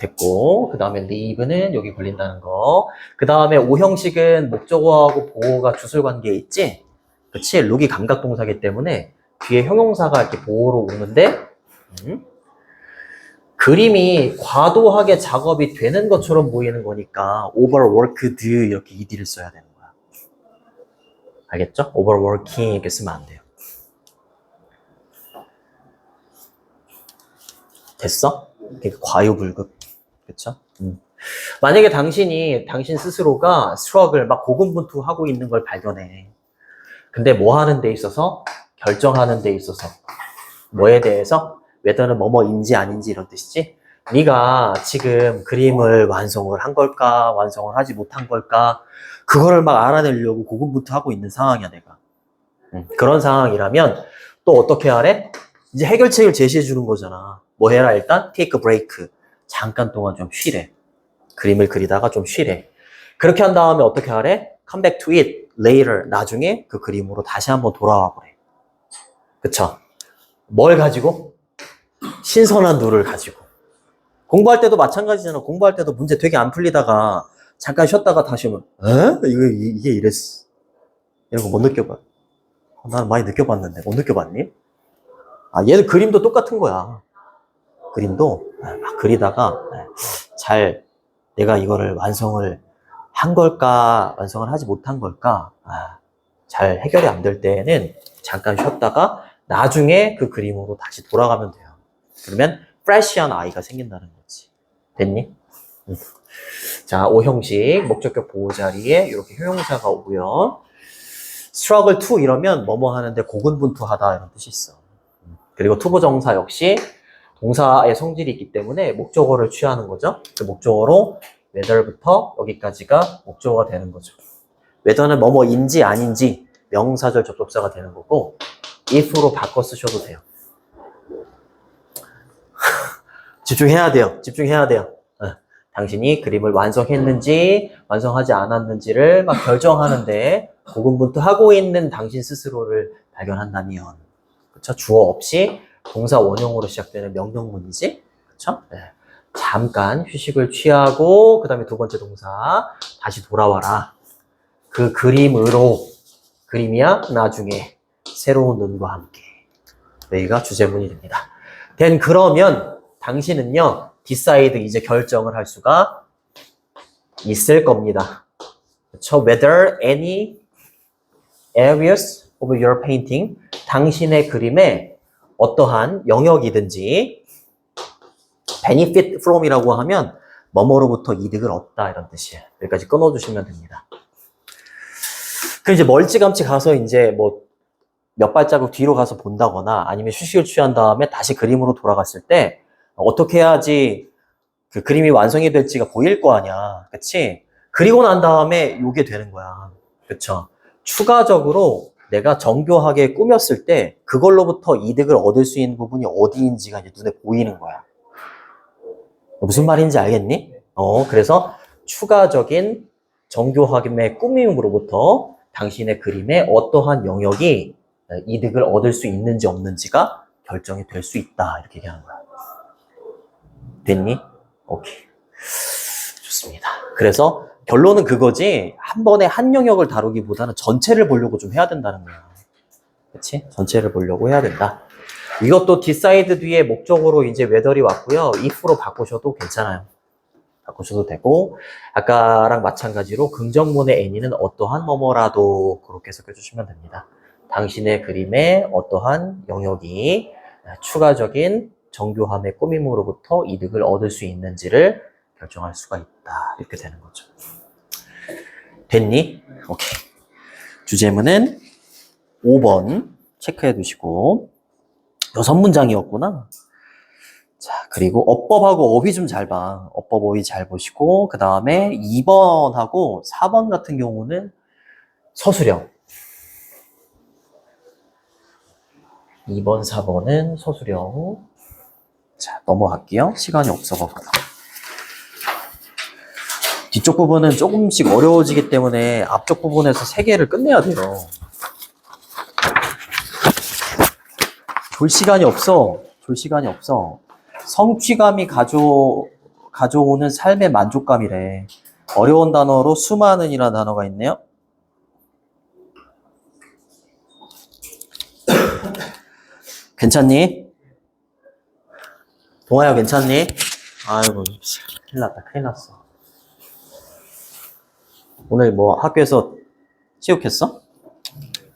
됐고, 그 다음에 leave는 여기 걸린다는 거. 그 다음에 5형식은 목적어하고 보호가 주술 관계에 있지? 그치? 룩이 감각동사기 때문에 뒤에 형용사가 이렇게 보호로 오는데 그림이 과도하게 작업이 되는 것처럼 보이는 거니까 overworked 이렇게 ed를 써야 되는 거야. 알겠죠? overworking 이렇게 쓰면 안 돼요. 됐어? 그러니까 과유불급. 그쵸? 만약에 당신 스스로가 struggle, 막 고군분투하고 있는 걸 발견해. 근데 뭐 하는 데 있어서? 결정하는 데 있어서. 뭐에 대해서? whether는 뭐뭐인지 아닌지 이런 뜻이지? 네가 지금 그림을 완성을 한 걸까? 완성을 하지 못한 걸까? 그거를 막 알아내려고 고군분투하고 있는 상황이야, 내가. 그런 상황이라면 또 어떻게 하래? 이제 해결책을 제시해 주는 거잖아. 뭐 해라 일단? take a break. 잠깐 동안 좀 쉬래. 그림을 그리다가 좀 쉬래. 그렇게 한 다음에 어떻게 하래? come back to it later. 나중에 그 그림으로 다시 한번 돌아와 보래. 그쵸? 뭘 가지고? 신선한 눈을 가지고. 공부할 때도 마찬가지잖아. 공부할 때도 문제 되게 안 풀리다가 잠깐 쉬었다가 다시 오면 이게 이랬어. 이런 거 못 느껴봐. 난 많이 느껴봤는데 못 느껴봤니? 얘는 그림도 똑같은 거야. 그림도 막 그리다가 잘 내가 이거를 완성을 한 걸까 완성을 하지 못한 걸까 잘 해결이 안 될 때에는 잠깐 쉬었다가 나중에 그 그림으로 다시 돌아가면 돼요. 그러면 프레시한 아이가 생긴다는 거지. 됐니? 자, 5형식 목적격 보호 자리에 이렇게 형용사가 오고요. struggle to 이러면 뭐뭐 하는데 고군분투하다 이런 뜻이 있어. 그리고 투부정사 역시 동사의 성질이 있기 때문에 목적어를 취하는 거죠. 그 목적어로 whether부터 여기까지가 목적어가 되는 거죠. whether는 뭐뭐인지 아닌지 명사절 접속사가 되는 거고 if로 바꿔 쓰셔도 돼요. 집중해야 돼요. 집중해야 돼요. 당신이 그림을 완성했는지 완성하지 않았는지를 막 결정하는데 고군분투하고 있는 당신 스스로를 발견한다면 그쵸? 주어 없이 동사 원형으로 시작되는 명령문이지? 그쵸? 네. 잠깐 휴식을 취하고 그 다음에 두 번째 동사 다시 돌아와라. 그 그림으로 그림이야 나중에 새로운 눈과 함께 여기가 주제문이 됩니다. 그러면 당신은요 decide 이제 결정을 할 수가 있을 겁니다. 그렇죠? Whether any areas of your painting 당신의 그림에 어떠한 영역이든지 benefit from이라고 하면 뭐뭐로부터 이득을 얻다 이런 뜻이에요. 여기까지 끊어주시면 됩니다. 그 이제 멀찌감치 가서 이제 뭐 몇 발자국 뒤로 가서 본다거나 아니면 휴식을 취한 다음에 다시 그림으로 돌아갔을 때 어떻게 해야지 그 그림이 완성이 될지가 보일 거 아니야. 그치? 그리고 난 다음에 요게 되는 거야. 그쵸? 추가적으로 내가 정교하게 꾸몄을 때 그걸로부터 이득을 얻을 수 있는 부분이 어디인지가 이제 눈에 보이는 거야. 무슨 말인지 알겠니? 그래서 추가적인 정교함의 꾸밈으로부터 당신의 그림에 어떠한 영역이 이득을 얻을 수 있는지 없는지가 결정이 될 수 있다. 이렇게 얘기하는 거야. 됐니? 오케이. 좋습니다. 그래서 결론은 그거지, 한 번에 한 영역을 다루기보다는 전체를 보려고 좀 해야 된다는 거야. 그치? 전체를 보려고 해야 된다. 이것도 decide 뒤에 목적으로 이제 whether이 왔고요. if로 바꾸셔도 괜찮아요. 바꾸셔도 되고, 아까랑 마찬가지로 긍정문의 any는 어떠한 뭐뭐라도 그렇게 섞여주시면 됩니다. 당신의 그림에 어떠한 영역이 추가적인 정교함의 꾸밈으로부터 이득을 얻을 수 있는지를 결정할 수가 있다. 이렇게 되는 거죠. 됐니? 오케이. 주제문은 5번 체크해 두시고 6문장이었구나. 자, 그리고 어법하고 어휘 좀 잘 봐. 어법 어휘 잘 보시고 그 다음에 2번하고 4번 같은 경우는 서술형. 2번, 4번은 서술형. 자, 넘어갈게요. 시간이 없어가지고. 뒤쪽 부분은 조금씩 어려워지기 때문에 앞쪽 부분에서 3개를 끝내야 돼요. 졸 시간이 없어. 졸 시간이 없어. 성취감이 가져오는 삶의 만족감이래. 어려운 단어로 수많은이라는 단어가 있네요. 괜찮니? 동아야 괜찮니? 아이고 큰일 났다 큰일 났어. 오늘 뭐 학교에서 체육했어?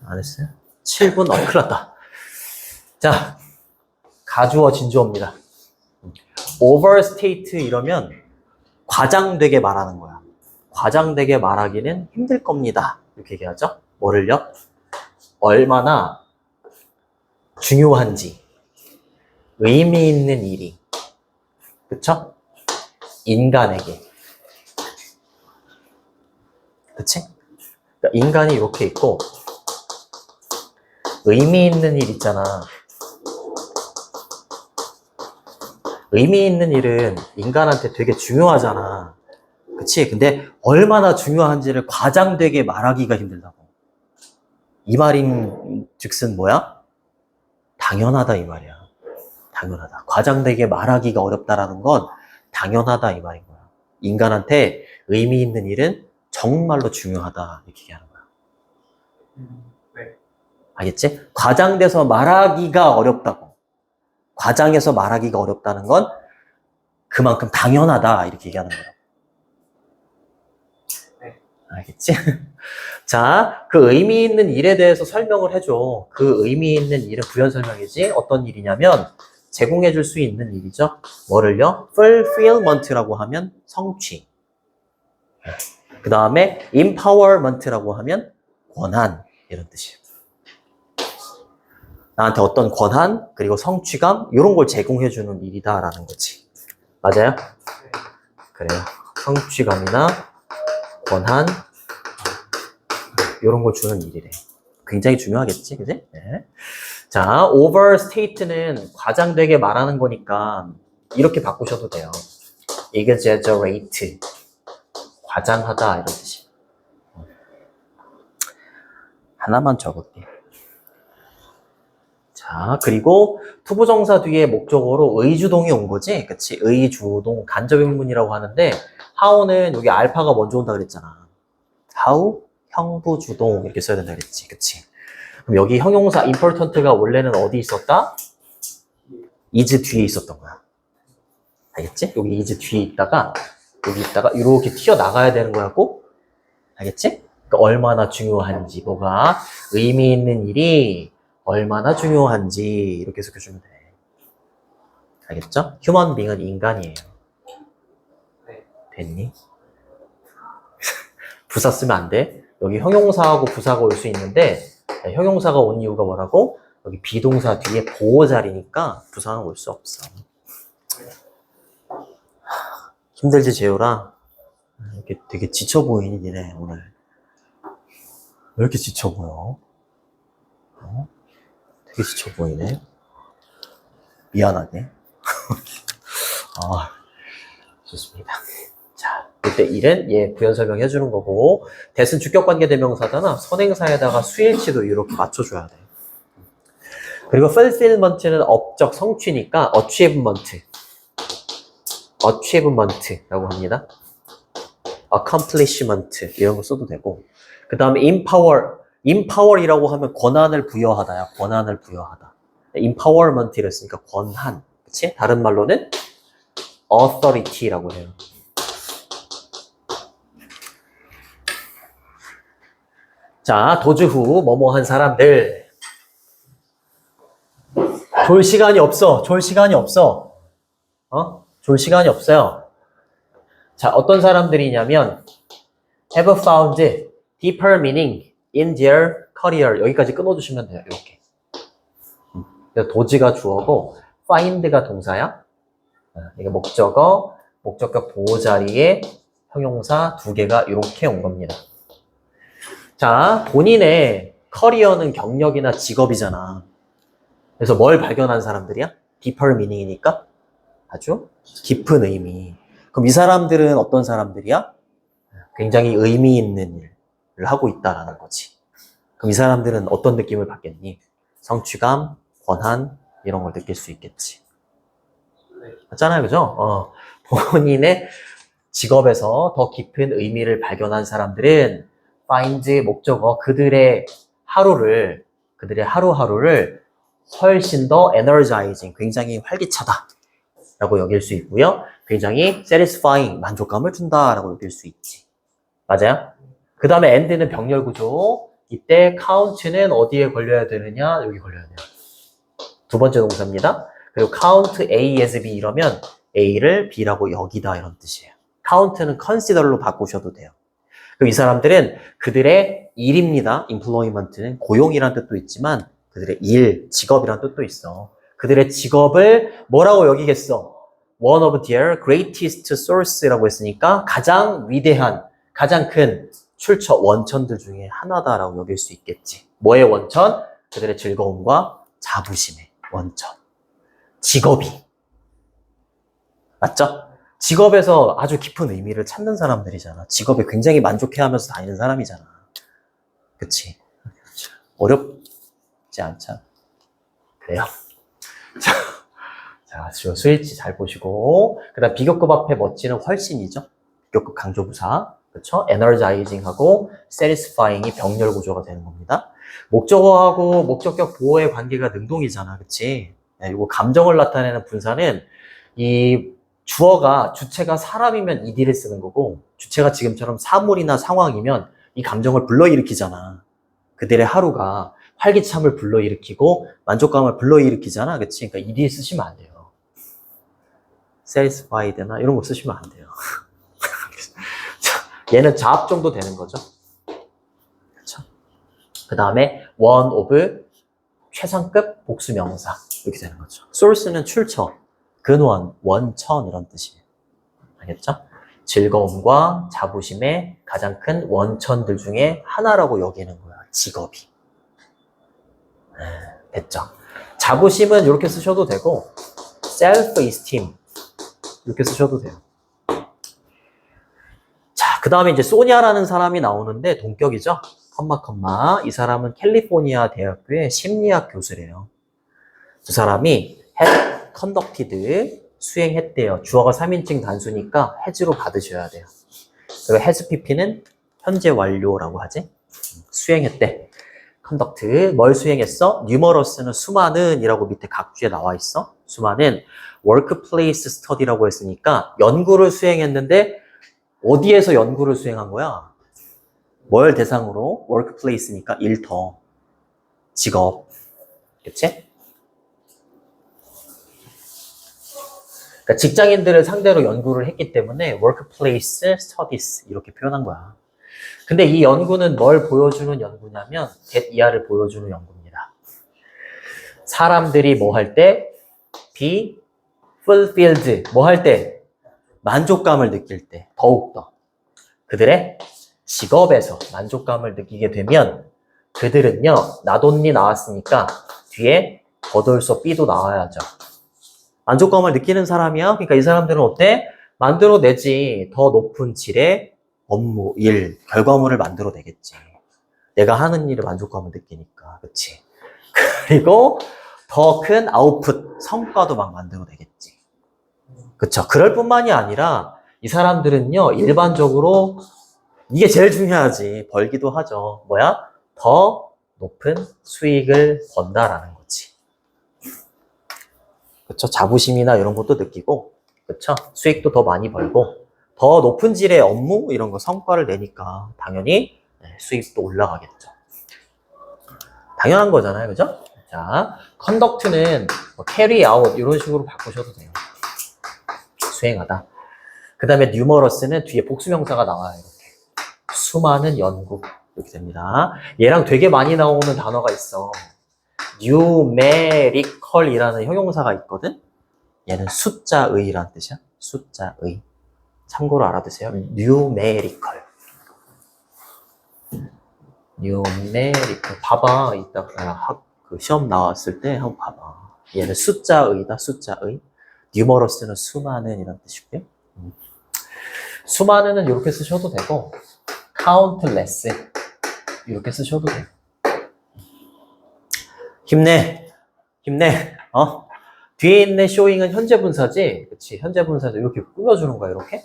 안 했어요? 7분? 큰일 났다. 자, 가주어 진주어입니다. overstate 이러면 과장되게 말하는 거야. 과장되게 말하기는 힘들 겁니다. 이렇게 얘기하죠. 뭐를요? 얼마나 중요한지, 의미 있는 일이, 그쵸? 인간에게. 그치? 그러니까 인간이 이렇게 있고, 의미 있는 일 있잖아. 의미 있는 일은 인간한테 되게 중요하잖아. 그치? 근데 얼마나 중요한지를 과장되게 말하기가 힘들다고. 이 말인 즉슨 뭐야? 당연하다 이 말이야. 당연하다. 과장되게 말하기가 어렵다라는 건 당연하다 이 말인 거야. 인간한테 의미 있는 일은 정말로 중요하다 이렇게 얘기하는 거야. 네. 알겠지? 과장돼서 말하기가 어렵다고. 과장해서 말하기가 어렵다는 건 그만큼 당연하다 이렇게 얘기하는 거야. 네. 알겠지? 자, 그 의미 있는 일에 대해서 설명을 해줘. 그 의미 있는 일은 부연 설명이지. 어떤 일이냐면 제공해 줄 수 있는 일이죠. 뭐를요? fulfillment라고 하면 성취. 그 다음에 empowerment라고 하면 권한 이런 뜻이에요. 나한테 어떤 권한 그리고 성취감 이런 걸 제공해 주는 일이다라는 거지. 맞아요? 그래요. 성취감이나 권한 이런 걸 주는 일이래. 굉장히 중요하겠지, 그지? 네. 자, overstate는 과장되게 말하는 거니까 이렇게 바꾸셔도 돼요. exaggerate, 과장하다 이런 뜻이. 하나만 적을게. 자, 그리고 투부정사 뒤에 목적어로 의주동이 온 거지, 그치? 의주동 간접의문이라고 하는데 how는 여기 알파가 먼저 온다 그랬잖아. how 형부주동 이렇게 써야 된다 그랬지, 그치? 그럼 여기 형용사 important가 원래는 어디 있었다? is 뒤에 있었던 거야. 알겠지? 여기 is 뒤에 있다가 여기 있다가 이렇게 튀어나가야 되는 거라고. 알겠지? 그러니까 얼마나 중요한지, 뭐가 의미 있는 일이 얼마나 중요한지 이렇게 해석해주면 돼. 알겠죠? 휴먼 빙은 인간이에요. 네. 됐니? 부사 쓰면 안 돼. 여기 형용사하고 부사가 올 수 있는데 형용사가 온 이유가 뭐라고? 여기 비동사 뒤에 보호 자리니까 부사는 올 수 없어. 힘들지 재율아? 이렇게 되게 지쳐 보이니 니네 오늘. 왜 이렇게 지쳐 보여? 어? 되게 지쳐 보이네. 미안하네. 아, 좋습니다. 자, 이때 일은 부연 설명해 주는 거고, 대신 주격관계 대명사잖아. 선행사에다가 수일치도 이렇게 맞춰줘야 돼. 그리고 fulfillment는 업적 성취니까 achievement라고 합니다. accomplishment 이런 거 써도 되고, 그 다음에 empower이라고 하면 권한을 부여하다야. 권한을 부여하다. empowerment를 했으니까 권한, 그치? 다른 말로는 authority라고 해요. 자, 도주 후 뭐뭐 한 사람들. 졸 시간이 없어. 졸 시간이 없어. 졸 시간이 없어요. 자, 어떤 사람들이냐면 have found deeper meaning in their career. 여기까지 끊어주시면 돼요. 이렇게. 그래서 도지가 주어고 find가 동사야. 이게 목적어, 목적격 보호 자리에 형용사 두 개가 이렇게 온 겁니다. 자, 본인의 커리어는 경력이나 직업이잖아. 그래서 뭘 발견한 사람들이야? deeper meaning이니까 아주 깊은 의미. 그럼 이 사람들은 어떤 사람들이야? 굉장히 의미 있는 일을 하고 있다라는 거지. 그럼 이 사람들은 어떤 느낌을 받겠니? 성취감, 권한 이런 걸 느낄 수 있겠지. 맞잖아요, 그죠? 본인의 직업에서 더 깊은 의미를 발견한 사람들은 find 목적어 그들의 하루하루를 훨씬 더 energizing, 굉장히 활기차다 라고 여길 수 있고요. 굉장히 satisfying, 만족감을 준다 라고 여길 수 있지. 맞아요? 그 다음에 and는 병렬 구조. 이때 count는 어디에 걸려야 되느냐? 여기 걸려야 돼요. 두 번째 동사입니다. 그리고 count A as B 이러면 A를 B라고 여기다 이런 뜻이에요. count는 consider로 바꾸셔도 돼요. 그럼 이 사람들은 그들의 일입니다. employment는 고용이라는 뜻도 있지만 그들의 일, 직업이라는 뜻도 있어. 그들의 직업을 뭐라고 여기겠어? One of their greatest source라고 했으니까 가장 위대한, 가장 큰 출처, 원천들 중에 하나다라고 여길 수 있겠지. 뭐의 원천? 그들의 즐거움과 자부심의 원천. 직업이. 맞죠? 직업에서 아주 깊은 의미를 찾는 사람들이잖아. 직업에 굉장히 만족해하면서 다니는 사람이잖아. 그치? 어렵지 않잖아. 그래요. 자, 스위치 잘 보시고. 그 다음 비교급 앞에 멋지는 훨씬이죠. 비교급 강조부사. 그렇죠? energizing하고 satisfying이 병렬 구조가 되는 겁니다. 목적어하고 목적격 보어의 관계가 능동이잖아. 그치? 네, 이거 감정을 나타내는 분사는 이 주체가 사람이면 ed를 쓰는 거고, 주체가 지금처럼 사물이나 상황이면 이 감정을 불러일으키잖아. 그들의 하루가 활기참을 불러일으키고 만족감을 불러일으키잖아. 그치? 그러니까 ed 쓰시면 안 돼요. satisfied나 이런 거 쓰시면 안 돼요. 얘는 자업 정도 되는 거죠. 그렇죠? 그 다음에 one of 최상급 복수명사 이렇게 되는 거죠. source는 출처, 근원, 원천 이런 뜻이에요. 알겠죠? 즐거움과 자부심의 가장 큰 원천들 중에 하나라고 여기는 거야. 직업이. 됐죠? 자부심은 이렇게 쓰셔도 되고 self-esteem 이렇게 쓰셔도 돼요. 자, 그 다음에 이제 소니아라는 사람이 나오는데 동격이죠? 컴마. 이 사람은 캘리포니아 대학교의 심리학 교수래요. 두 사람이 had conducted 수행했대요. 주어가 3인칭 단수니까 has로 받으셔야 돼요. 그리고 has pp는 현재 완료라고 하지? 수행했대. conduct 뭘 수행했어? numerous는 수많은 이라고 밑에 각주에 나와 있어. 수많은 workplace study라고 했으니까 연구를 수행했는데 어디에서 연구를 수행한 거야? 뭘 대상으로? workplace니까 일터, 직업, 그치? 그러니까 직장인들을 상대로 연구를 했기 때문에 workplace studies 이렇게 표현한 거야. 근데 이 연구는 뭘 보여주는 연구냐면 get 이하를 보여주는 연구입니다. 사람들이 뭐 할 때? be fulfilled 뭐 할 때? 만족감을 느낄 때 더욱더 그들의 직업에서 만족감을 느끼게 되면 그들은요 나돈니 나왔으니까 뒤에 겉돌소 B도 나와야죠. 만족감을 느끼는 사람이야. 그러니까 이 사람들은 어때? 만들어내지. 더 높은 질의 업무, 일, 결과물을 만들어내겠지. 내가 하는 일에 만족감을 느끼니까. 그치? 그리고 더 큰 아웃풋, 성과도 막 만들어내겠지. 그쵸? 그럴 뿐만이 아니라 이 사람들은요, 일반적으로 이게 제일 중요하지. 벌기도 하죠. 뭐야? 더 높은 수익을 번다라는 거지. 그쵸? 자부심이나 이런 것도 느끼고, 그쵸? 수익도 더 많이 벌고, 더 높은 질의 업무, 이런 거 성과를 내니까 당연히 수익도 올라가겠죠. 당연한 거잖아요. 그죠? 자, conduct는 뭐 carry out 이런 식으로 바꾸셔도 돼요. 수행하다. 그 다음에 numerous는 뒤에 복수명사가 나와요. 이렇게. 수많은 연구. 이렇게 됩니다. 얘랑 되게 많이 나오는 단어가 있어. numerical이라는 형용사가 있거든? 얘는 숫자의라는 뜻이야. 숫자의. 참고로 알아두세요. numerical. 봐봐. 이따가 그 시험 나왔을 때 한번 봐봐. 얘는 숫자의다. 숫자의. numerous는 수많은 이란 뜻이고요. 수많은은 이렇게 쓰셔도 되고 countless 이렇게 쓰셔도 돼요. 힘내. 뒤에 있는 showing은 현재 분사지. 그치? 현재 분사도 이렇게 꾸며주는 거야, 이렇게.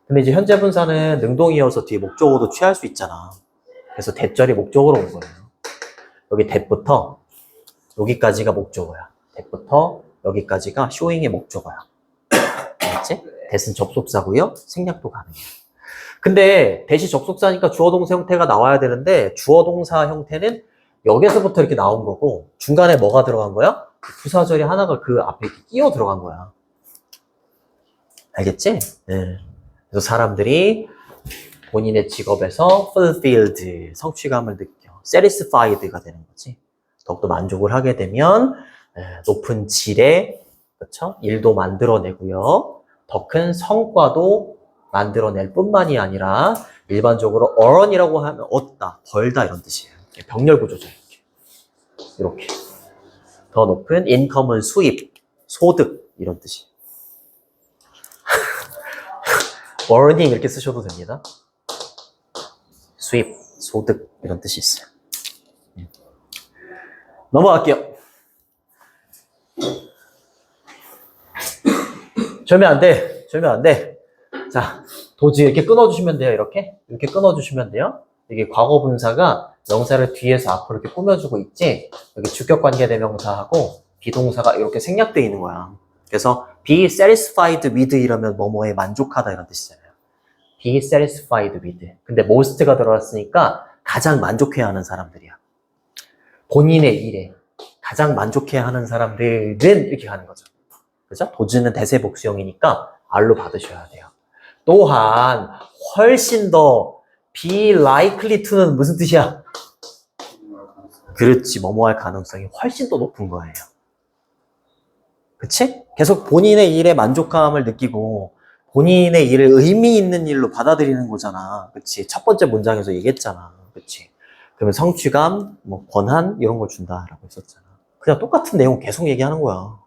근데 이제 현재 분사는 능동이어서 뒤에 목적어도 취할 수 있잖아. 그래서 대절이 목적어로 온 거예요. 여기 that부터 여기까지가 목적어야. that부터 여기까지가 showing의 목적어야. 알겠지? that은 접속사고요. 생략도 가능해. 근데 that이 접속사니까 주어 동사 형태가 나와야 되는데 주어 동사 형태는 여기서부터 이렇게 나온 거고 중간에 뭐가 들어간 거야? 부사절이 하나가 그 앞에 이렇게 끼어 들어간 거야. 알겠지? 네. 그래서 사람들이 본인의 직업에서 fulfilled, 성취감을 느껴. satisfied가 되는 거지. 더욱더 만족을 하게 되면 높은 질의 그렇죠? 일도 만들어내고요. 더 큰 성과도 만들어낼 뿐만이 아니라 일반적으로 earn이라고 하면 얻다, 벌다 이런 뜻이에요. 병렬 구조죠. 이렇게. 더 높은 income은 수입, 소득 이런 뜻이에요. earning 이렇게 쓰셔도 됩니다. 수입, 소득 이런 뜻이 있어요. 넘어갈게요. 절면 안 돼. 절면 안 돼. 자, 도지 이렇게 끊어주시면 돼요. 이렇게 끊어주시면 돼요. 이게 과거 분사가 명사를 뒤에서 앞으로 이렇게 꾸며주고 있지. 여기 주격관계대명사하고 비동사가 이렇게 생략되어 있는 거야. 그래서 be satisfied with 이러면 뭐뭐에 만족하다 이런 뜻이잖아요. be satisfied with. 근데 most가 들어갔으니까 가장 만족해야 하는 사람들이야. 본인의 일에 가장 만족해야 하는 사람들은 이렇게 가는 거죠. 그죠? 도지는 대세 복수형이니까 R로 받으셔야 돼요. 또한 훨씬 더 be likely to는 무슨 뜻이야? 그렇지. 뭐뭐 할 가능성이 훨씬 더 높은 거예요. 그치? 계속 본인의 일에 만족감을 느끼고 본인의 일을 의미 있는 일로 받아들이는 거잖아. 그치? 첫 번째 문장에서 얘기했잖아. 그치? 그러면 성취감, 뭐 권한 이런 걸 준다라고 했었잖아. 그냥 똑같은 내용 계속 얘기하는 거야.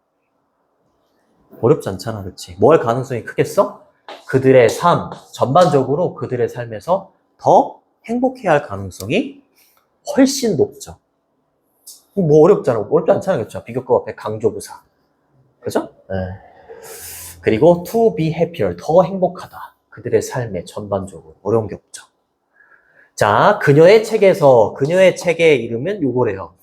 어렵지 않잖아. 그치? 뭐 할 가능성이 크겠어? 그들의 삶, 전반적으로 그들의 삶에서 더 행복해야 할 가능성이 훨씬 높죠. 뭐 어렵잖아. 어렵지 않잖아. 그렇죠? 비교과 앞에 강조부사. 그죠? 네. 그리고 to be happier, 더 행복하다. 그들의 삶에 전반적으로 어려운 게 없죠. 자, 그녀의 책에서, 그녀의 책의 이름은 요거래요.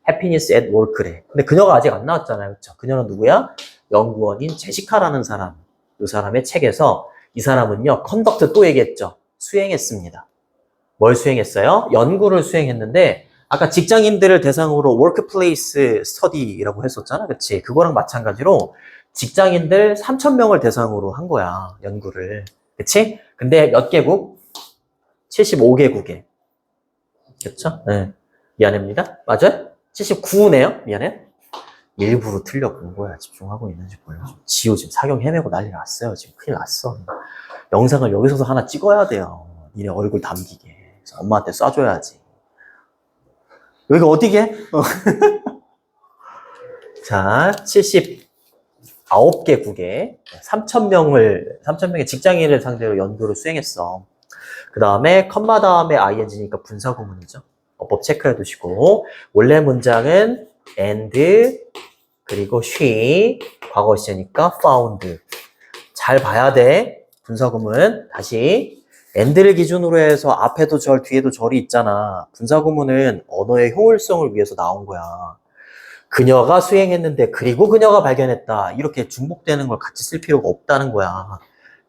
Happiness at Work래. 근데 그녀가 아직 안 나왔잖아요. 그렇죠? 그녀는 누구야? 연구원인 제시카라는 사람. 이 사람의 책에서 이 사람은요, 컨덕트 또 얘기했죠. 수행했습니다. 뭘 수행했어요? 연구를 수행했는데 아까 직장인들을 대상으로 workplace study라고 했었잖아. 그치? 그거랑 마찬가지로 직장인들 3,000명을 대상으로 한 거야. 연구를. 그치? 근데 몇 개국? 75개국에. 그렇죠? 네. 미안합니다. 맞아요? 79네요. 미안해. 일부러 틀려본 거야. 집중하고 있는지 보여줘. 지호 지금 사경 헤매고 난리 났어요. 지금 큰일 났어. 영상을 여기서 하나 찍어야 돼요. 니네 얼굴 담기게. 그래서 엄마한테 쏴줘야지. 여기가 어디게? 자, 79개국에 3,000명의 직장인을 상대로 연구를 수행했어. 그 다음에 컴마 다음에 ing니까 분사구문이죠. 어법 체크해 두시고 원래 문장은 and 그리고 she 과거 시제니까 found 잘 봐야 돼. 분사구문 다시 and를 기준으로 해서 앞에도 절 뒤에도 절이 있잖아. 분사구문은 언어의 효율성을 위해서 나온 거야. 그녀가 수행했는데 그리고 그녀가 발견했다. 이렇게 중복되는 걸 같이 쓸 필요가 없다는 거야.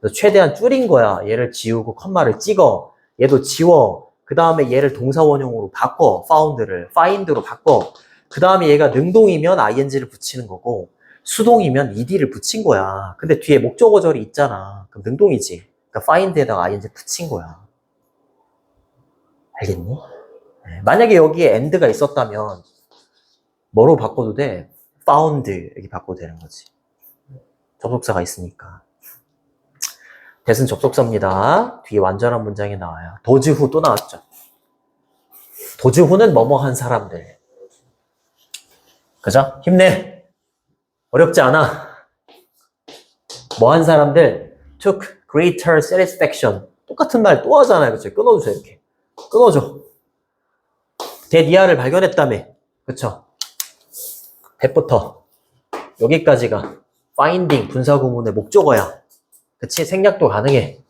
그래서 최대한 줄인 거야. 얘를 지우고 컴마를 찍어. 얘도 지워. 그 다음에 얘를 동사원형으로 바꿔. found를 find로 바꿔. 그 다음에 얘가 능동이면 ing를 붙이는 거고 수동이면 ed를 붙인 거야. 근데 뒤에 목적어절이 있잖아. 그럼 능동이지. 그러니까 find에다가 ing 붙인 거야. 알겠니? 네. 만약에 여기에 and가 있었다면 뭐로 바꿔도 돼? found 이렇게 바꿔도 되는 거지. 접속사가 있으니까. that은 접속사입니다. 뒤에 완전한 문장이 나와요. does who 또 나왔죠. does who는 뭐뭐 한 사람들. 그죠? 힘내. 어렵지 않아. 뭐 한 사람들 took greater satisfaction. 똑같은 말 또 하잖아요. 그쵸? 끊어주세요. 이렇게. 끊어줘. 대니아를 발견했다며. 그쵸? that부터 여기까지가 finding 분사구문의 목적어야. 그치? 생략도 가능해.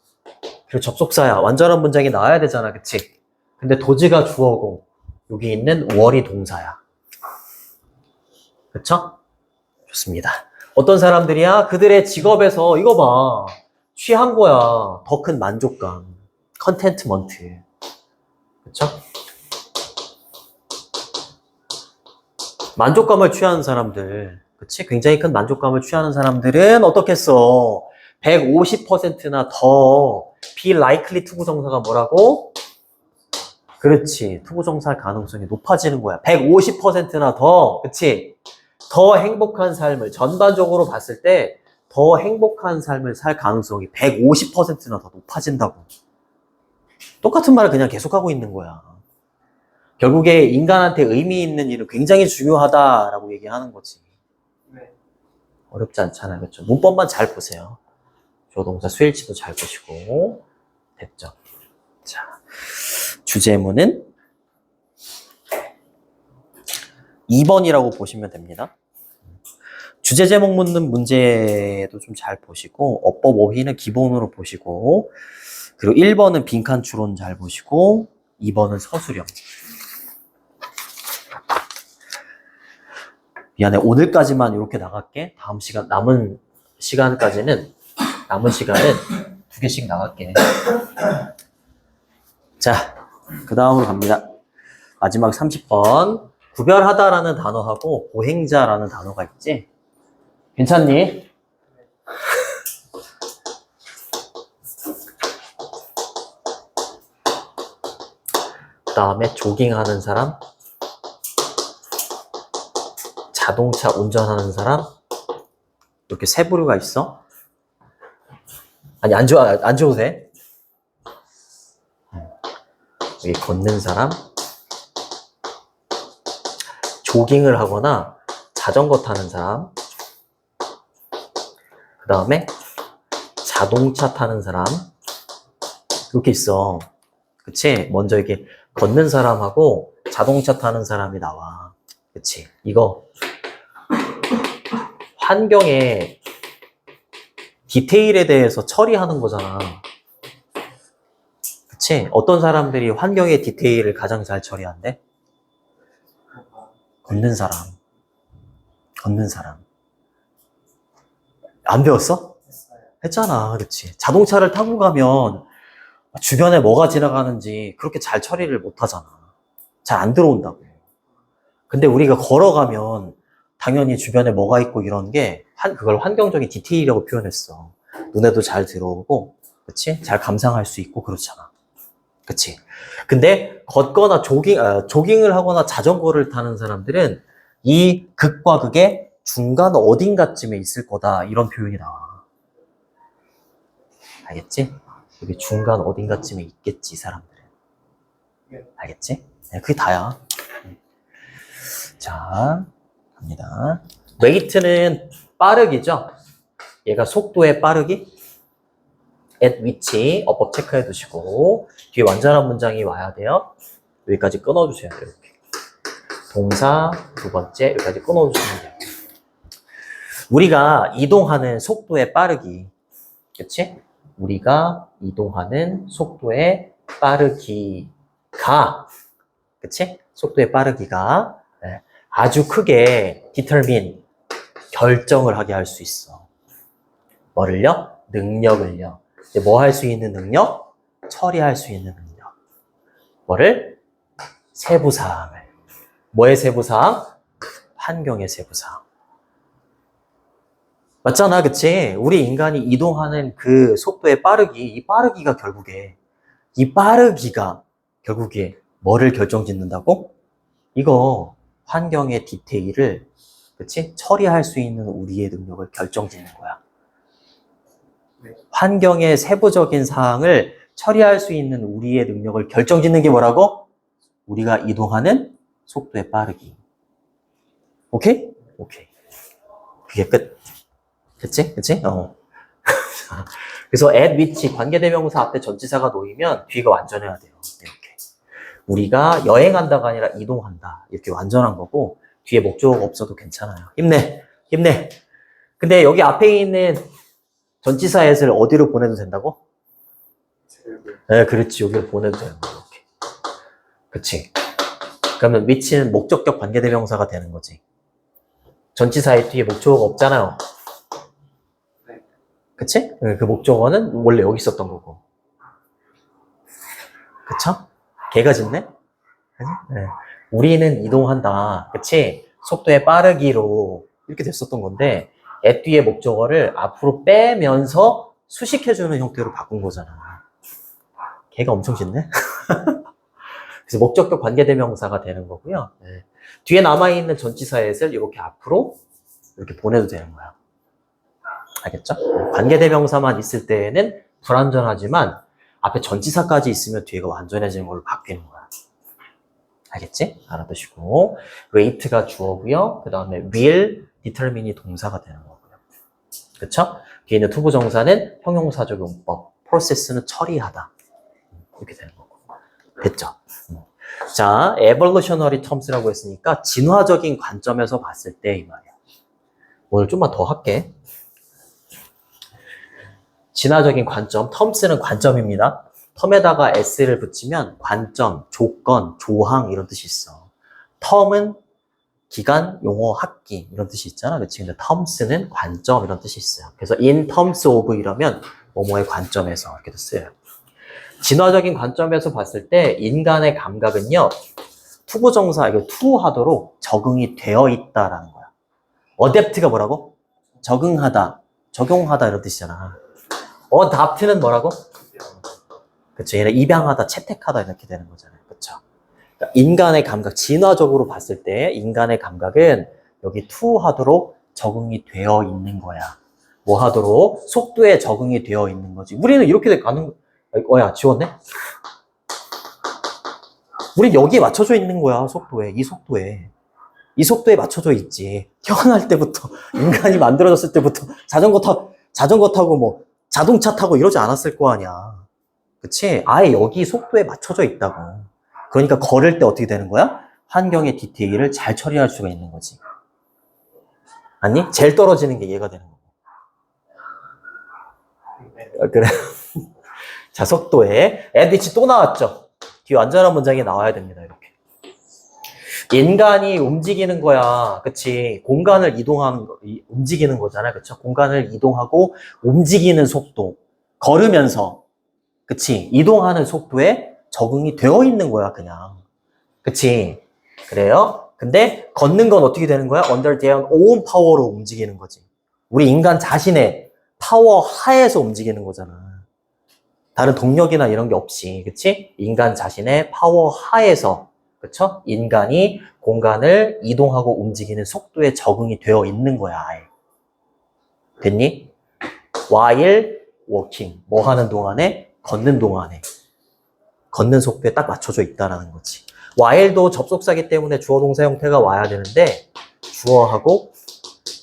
그리고 접속사야. 완전한 문장이 나와야 되잖아. 그치? 근데 does가 주어고 여기 있는 were이 동사야. 그쵸? 좋습니다. 어떤 사람들이야? 그들의 직업에서 이거 봐. 취한 거야. 더 큰 만족감. 컨텐트먼트. 그쵸? 만족감을 취하는 사람들. 그치? 굉장히 큰 만족감을 취하는 사람들은 어떻겠어? 150%나 더 be likely 투구정사가 뭐라고? 그렇지. 투구정사할 가능성이 높아지는 거야. 150%나 더. 그치? 더 행복한 삶을 전반적으로 봤을 때 더 행복한 삶을 살 가능성이 150%나 더 높아진다고. 똑같은 말을 그냥 계속하고 있는 거야. 결국에 인간한테 의미 있는 일은 굉장히 중요하다라고 얘기하는 거지. 네. 어렵지 않잖아요. 그렇죠? 문법만 잘 보세요. 조동사 수일치도 잘 보시고. 됐죠? 자, 주제문은 2번이라고 보시면 됩니다. 주제 제목 묻는 문제도 좀 잘 보시고, 어법 어휘는 기본으로 보시고, 그리고 1번은 빈칸 추론 잘 보시고, 2번은 서술형. 미안해, 오늘까지만 이렇게 나갈게. 다음 시간, 남은 시간은 2개씩 나갈게. 자, 그 다음으로 갑니다. 마지막 30번. 구별하다라는 단어하고 보행자라는 단어가 있지? 괜찮니? 그 다음에 조깅하는 사람, 자동차 운전하는 사람, 이렇게 세 부류가 있어. 아니, 안 줘도 돼. 여기 걷는 사람, 조깅을 하거나 자전거 타는 사람, 그 다음에 자동차 타는 사람, 이렇게 있어. 그치? 먼저 이렇게 걷는 사람하고 자동차 타는 사람이 나와. 그치? 이거 환경의 디테일에 대해서 처리하는 거잖아. 그치? 어떤 사람들이 환경의 디테일을 가장 잘 처리한대? 걷는 사람. 걷는 사람. 안 배웠어? 했잖아. 그치? 자동차를 타고 가면 주변에 뭐가 지나가는지 그렇게 잘 처리를 못 하잖아. 잘 안 들어온다고. 근데 우리가 걸어가면 당연히 주변에 뭐가 있고 이런 게 그걸 환경적인 디테일이라고 표현했어. 눈에도 잘 들어오고, 그치? 잘 감상할 수 있고 그렇잖아. 그치? 근데 걷거나 조깅을 하거나 자전거를 타는 사람들은 이 극과 극의 중간 어딘가쯤에 있을 거다. 이런 표현이 나와. 알겠지? 여기 중간 어딘가쯤에 있겠지, 이 사람들은. 알겠지? 네, 그게 다야. 자, 갑니다. 웨이트는 빠르기죠? 얘가 속도의 빠르기? at which 어법 체크해 두시고 뒤에 완전한 문장이 와야 돼요. 여기까지 끊어주셔야 돼요. 이렇게. 동사 두 번째 여기까지 끊어주시면 돼요. 우리가 이동하는 속도의 빠르기, 그치? 우리가 이동하는 속도의 빠르기가, 그치? 속도의 빠르기가 아주 크게 determine, 결정을 하게 할 수 있어. 뭐를요? 능력을요. 뭐 할 수 있는 능력? 처리할 수 있는 능력. 뭐를? 세부사항을. 뭐의 세부사항? 환경의 세부사항. 맞잖아, 그치? 우리 인간이 이동하는 그 속도의 빠르기, 이 빠르기가 결국에 뭐를 결정짓는다고? 이거 환경의 디테일을, 그치? 처리할 수 있는 우리의 능력을 결정짓는 거야. 환경의 세부적인 사항을 처리할 수 있는 우리의 능력을 결정짓는 게 뭐라고? 우리가 이동하는 속도의 빠르기. 오케이? 오케이. 그게 끝. 그치? 그치? 그래서 at which 관계대명사 앞에 전치사가 놓이면 뒤가 완전해야 돼요. 이렇게. 우리가 여행한다가 아니라 이동한다. 이렇게 완전한 거고, 뒤에 목적 없어도 괜찮아요. 힘내. 힘내. 근데 여기 앞에 있는 전치사 at을 어디로 보내도 된다고? 네, 그렇지. 여기로 보내도 되는 거야. 이렇게. 그치? 그러면 which는 목적격 관계대명사가 되는 거지. 전치사의 뒤에 목적어가 없잖아요. 네. 그치? 그 목적어는 원래 여기 있었던 거고. 그쵸? 개가 짖네? 그치? 네. 우리는 이동한다. 그치? 속도의 빠르기로 이렇게 됐었던 건데, 애 뒤에 목적어를 앞으로 빼면서 수식해주는 형태로 바꾼 거잖아. 개가 엄청 짖네? 그래서 목적격 관계대명사가 되는 거고요. 네. 뒤에 남아있는 전치사에서 이렇게 앞으로 이렇게 보내도 되는 거야. 알겠죠? 관계대명사만 있을 때에는 불완전하지만 앞에 전치사까지 있으면 뒤에가 완전해지는 걸로 바뀌는 거야. 알겠지? 알아두시고 wait가 주어고요. 그 다음에 will, determine이 동사가 되는 거고요. 그쵸? 뒤에 있는 투부정사는 형용사적 용법, process는 처리하다. 이렇게 되는 거고. 됐죠? 자, evolutionary terms라고 했으니까 진화적인 관점에서 봤을 때 이 말이야. 오늘 좀만 더 할게. 진화적인 관점, terms는 관점입니다. 텀에다가 s를 붙이면 관점, 조건, 조항 이런 뜻이 있어. term은 기간, 용어, 학기 이런 뜻이 있잖아. 그치? 근데 terms는 관점 이런 뜻이 있어요. 그래서 in terms of 이러면 뭐뭐의 관점에서 이렇게 됐어요. 진화적인 관점에서 봤을 때 인간의 감각은요, 투부정사, 이거 to 하도록 적응이 되어 있다라는 거야. adapt가 뭐라고? 적응하다, 적용하다 이런 뜻이잖아. adapt는 뭐라고? 그쵸. 얘는 입양하다, 채택하다 이렇게 되는 거잖아요. 그쵸. 그러니까 인간의 감각, 진화적으로 봤을 때 인간의 감각은 여기 to 하도록 적응이 되어 있는 거야. 뭐 하도록? 속도에 적응이 되어 있는 거지. 우리는 이렇게 가는 야, 지웠네? 우린 여기에 맞춰져 있는 거야, 속도에. 이 속도에. 이 속도에 맞춰져 있지. 태어날 때부터, 인간이 만들어졌을 때부터 자전거 타고 뭐, 자동차 타고 이러지 않았을 거 아니야. 그치? 아예 여기 속도에 맞춰져 있다고. 그러니까 걸을 때 어떻게 되는 거야? 환경의 디테일을 잘 처리할 수가 있는 거지. 아니? 제일 떨어지는 게 얘가 되는 거고. 그래. 자, 속도에 앤디치 또 나왔죠. 뒤에 완전한 문장이 나와야 됩니다. 이렇게. 인간이 움직이는 거야. 그치? 공간을 이동하는 거, 움직이는 거잖아. 그쵸? 공간을 이동하고 움직이는 속도. 걸으면서. 그치? 이동하는 속도에 적응이 되어 있는 거야, 그냥. 그치? 그래요? 근데 걷는 건 어떻게 되는 거야? under their own power로 움직이는 거지. 우리 인간 자신의 파워 하에서 움직이는 거잖아. 다른 동력이나 이런 게 없이, 그치? 인간 자신의 파워 하에서, 그쵸? 인간이 공간을 이동하고 움직이는 속도에 적응이 되어 있는 거야, 아예. 됐니? while walking. 뭐 하는 동안에? 걷는 동안에. 걷는 속도에 딱 맞춰져 있다라는 거지. while도 접속사기 때문에 주어 동사 형태가 와야 되는데, 주어하고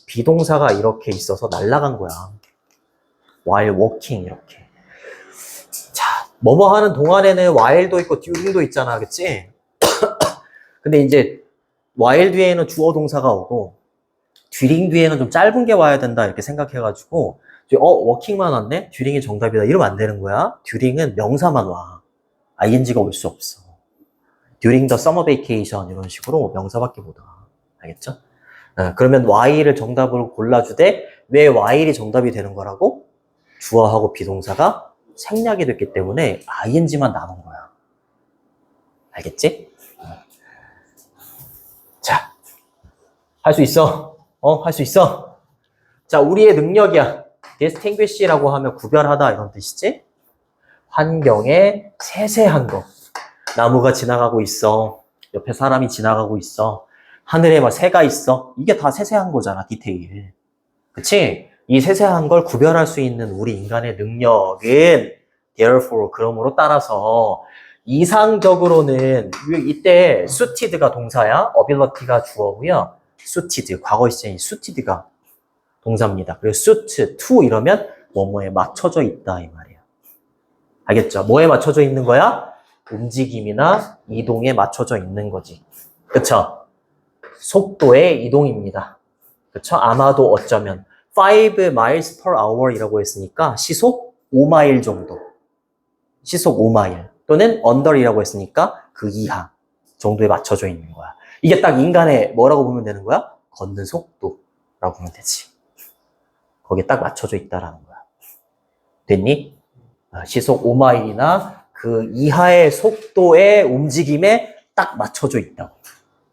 비동사가 이렇게 있어서 날아간 거야. while walking, 이렇게. 뭐뭐 하는 동안에는 while도 있고 during도 있잖아. 그치? 근데 이제 while 뒤에는 주어 동사가 오고 during 뒤에는 좀 짧은 게 와야 된다 이렇게 생각해가지고 working만 왔네? during이 정답이다 이러면 안 되는 거야. during은 명사만 와. ing가 올 수 없어. during the summer vacation 이런 식으로 명사밖에 못 와. 알겠죠? 그러면 while을 정답으로 골라주되 왜 while이 정답이 되는 거라고? 주어하고 비동사가 생략이 됐기 때문에 ing만 남은 거야. 알겠지? 자, 할 수 있어. 할 수 있어. 자, 우리의 능력이야. distinguish라고 하면 구별하다 이런 뜻이지? 환경에 세세한 거. 나무가 지나가고 있어. 옆에 사람이 지나가고 있어. 하늘에 막 새가 있어. 이게 다 세세한 거잖아, 디테일. 그치? 이 세세한 걸 구별할 수 있는 우리 인간의 능력은 therefore, 그러므로 따라서 이상적으로는 이때 suited가 동사야, ability가 주어고요. suited, 과거 시제인 suited가 동사입니다. 그리고 suit, to 이러면 뭐뭐에 맞춰져 있다 이 말이야. 알겠죠? 뭐에 맞춰져 있는 거야? 움직임이나 이동에 맞춰져 있는 거지. 그쵸? 속도의 이동입니다. 그쵸? 아마도 어쩌면 5 miles per hour 이라고 했으니까 시속 5마일 정도. 시속 5마일. 또는 under이라고 했으니까 그 이하 정도에 맞춰져 있는 거야. 이게 딱 인간의 뭐라고 보면 되는 거야? 걷는 속도. 라고 하면 되지. 거기에 딱 맞춰져 있다라는 거야. 됐니? 시속 5마일이나 그 이하의 속도의 움직임에 딱 맞춰져 있다고.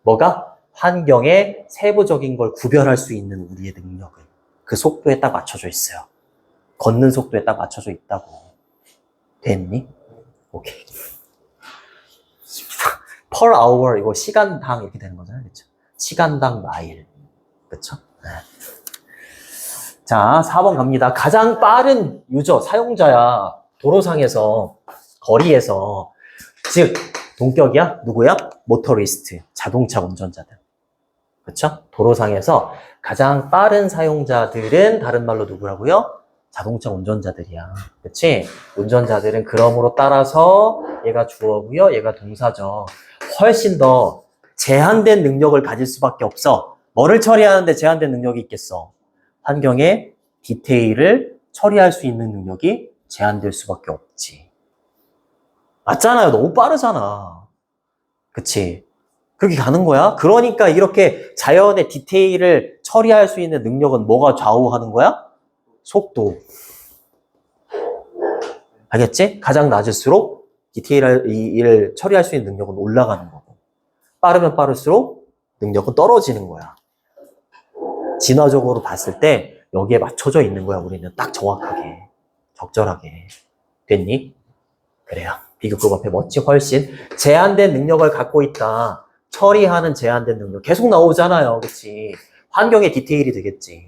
뭐가? 환경의 세부적인 걸 구별할 수 있는 우리의 능력은 그 속도에 딱 맞춰져 있어요. 걷는 속도에 딱 맞춰져 있다고. 됐니? 오케이. per hour, 이거 시간당 이렇게 되는 거잖아요. 그쵸? 시간당 마일. 그쵸? 네. 자, 4번 갑니다. 가장 빠른 유저, 사용자야. 도로상에서, 거리에서. 즉, 동격이야? 누구야? 모터리스트, 자동차 운전자들. 그쵸? 도로상에서 가장 빠른 사용자들은 다른 말로 누구라고요? 자동차 운전자들이야. 그치? 운전자들은 그러므로 따라서 얘가 주어고요, 얘가 동사죠. 훨씬 더 제한된 능력을 가질 수밖에 없어. 뭐를 처리하는데 제한된 능력이 있겠어? 환경의 디테일을 처리할 수 있는 능력이 제한될 수밖에 없지. 맞잖아요. 너무 빠르잖아. 그치? 그렇게 가는 거야? 그러니까 이렇게 자연의 디테일을 처리할 수 있는 능력은 뭐가 좌우하는 거야? 속도. 알겠지? 가장 낮을수록 디테일을 처리할 수 있는 능력은 올라가는 거고, 빠르면 빠를수록 능력은 떨어지는 거야. 진화적으로 봤을 때 여기에 맞춰져 있는 거야. 우리는 딱 정확하게, 적절하게. 됐니? 그래요. 비교급 앞에 멋지 훨씬 제한된 능력을 갖고 있다. 처리하는 제한된 능력 계속 나오잖아요. 그치? 환경의 디테일이 되겠지.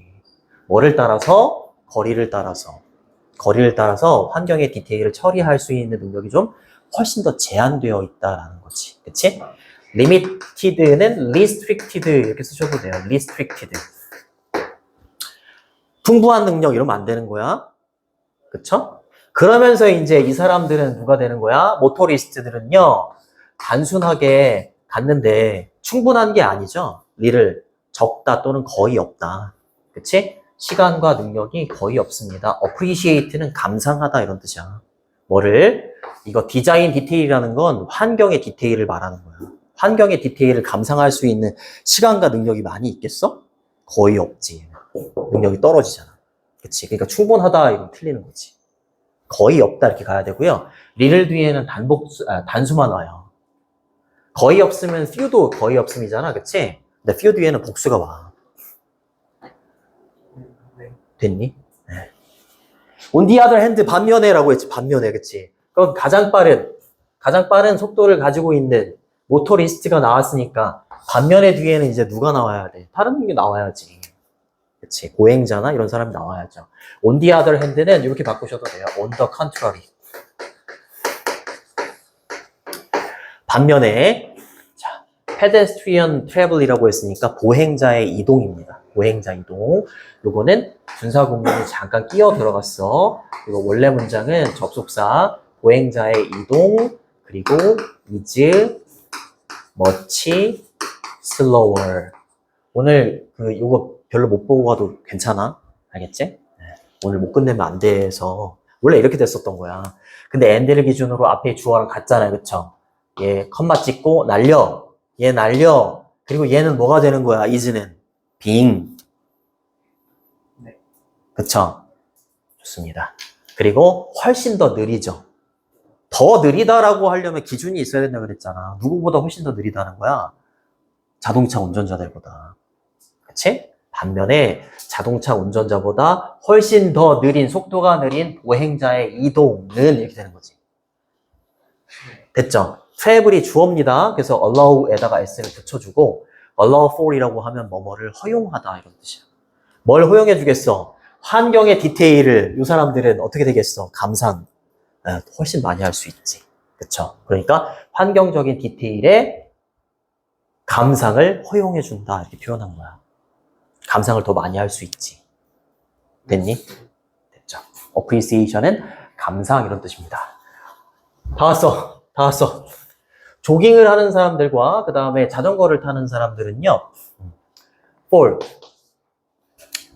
뭐를 따라서? 거리를 따라서 환경의 디테일을 처리할 수 있는 능력이 좀 훨씬 더 제한되어 있다라는 거지. 그치? limited는 restricted 이렇게 쓰셔도 돼요. restricted. 풍부한 능력 이러면 안 되는 거야. 그쵸? 그러면서 이제 이 사람들은 누가 되는 거야? 모터리스트들은요, 단순하게 갔는데 충분한 게 아니죠. 리를 적다 또는 거의 없다. 그치? 시간과 능력이 거의 없습니다. appreciate는 감상하다 이런 뜻이야. 뭐를? 이거 디자인 디테일이라는 건 환경의 디테일을 말하는 거야. 환경의 디테일을 감상할 수 있는 시간과 능력이 많이 있겠어? 거의 없지. 능력이 떨어지잖아. 그치? 그러니까 충분하다 이건 틀리는 거지. 거의 없다 이렇게 가야 되고요. 리를 뒤에는 단수만 와요. 거의 없으면 few도 거의 없음이잖아. 그치? 근데 few 뒤에는 복수가 와. 됐니? 네. On the other hand, 반면에라고 했지. 반면에, 그치? 그럼 가장 빠른 속도를 가지고 있는 모터리스트가 나왔으니까 반면에 뒤에는 이제 누가 나와야 돼? 다른 게 나와야지. 그치? 보행자나 이런 사람이 나와야죠. On the other hand는 이렇게 바꾸셔도 돼요. On the contrary. 반면에, 자, pedestrian travel이라고 했으니까 보행자의 이동입니다. 보행자 이동. 요거는 분사 공명이 잠깐 끼어 들어갔어. 그리고 원래 문장은 접속사, 보행자의 이동, 그리고 is much slower. 오늘 요거 별로 못 보고 가도 괜찮아. 알겠지? 네. 오늘 못 끝내면 안 돼서. 원래 이렇게 됐었던 거야. 근데 and를 기준으로 앞에 주어랑 같잖아요. 그쵸? 얘 컴마 찍고 날려. 얘 날려. 그리고 얘는 뭐가 되는 거야? is는 being. 그쵸? 좋습니다. 그리고 훨씬 더 느리죠. 더 느리다라고 하려면 기준이 있어야 된다 그랬잖아. 누구보다 훨씬 더 느리다는 거야. 자동차 운전자들보다. 그치? 반면에 자동차 운전자보다 훨씬 더 느린, 속도가 느린 보행자의 이동은 이렇게 되는 거지. 됐죠? travel이 주어입니다. 그래서 allow에다가 s를 붙여주고 allow for이라고 하면 뭐뭐를 허용하다 이런 뜻이야. 뭘 허용해 주겠어? 환경의 디테일을 이 사람들은 어떻게 되겠어? 감상. 훨씬 많이 할 수 있지. 그쵸? 그러니까 환경적인 디테일에 감상을 허용해 준다 이렇게 표현한 거야. 감상을 더 많이 할 수 있지. 됐니? 됐죠? appreciation은 감상 이런 뜻입니다. 다 왔어. 조깅을 하는 사람들과 그 다음에 자전거를 타는 사람들은요, fall.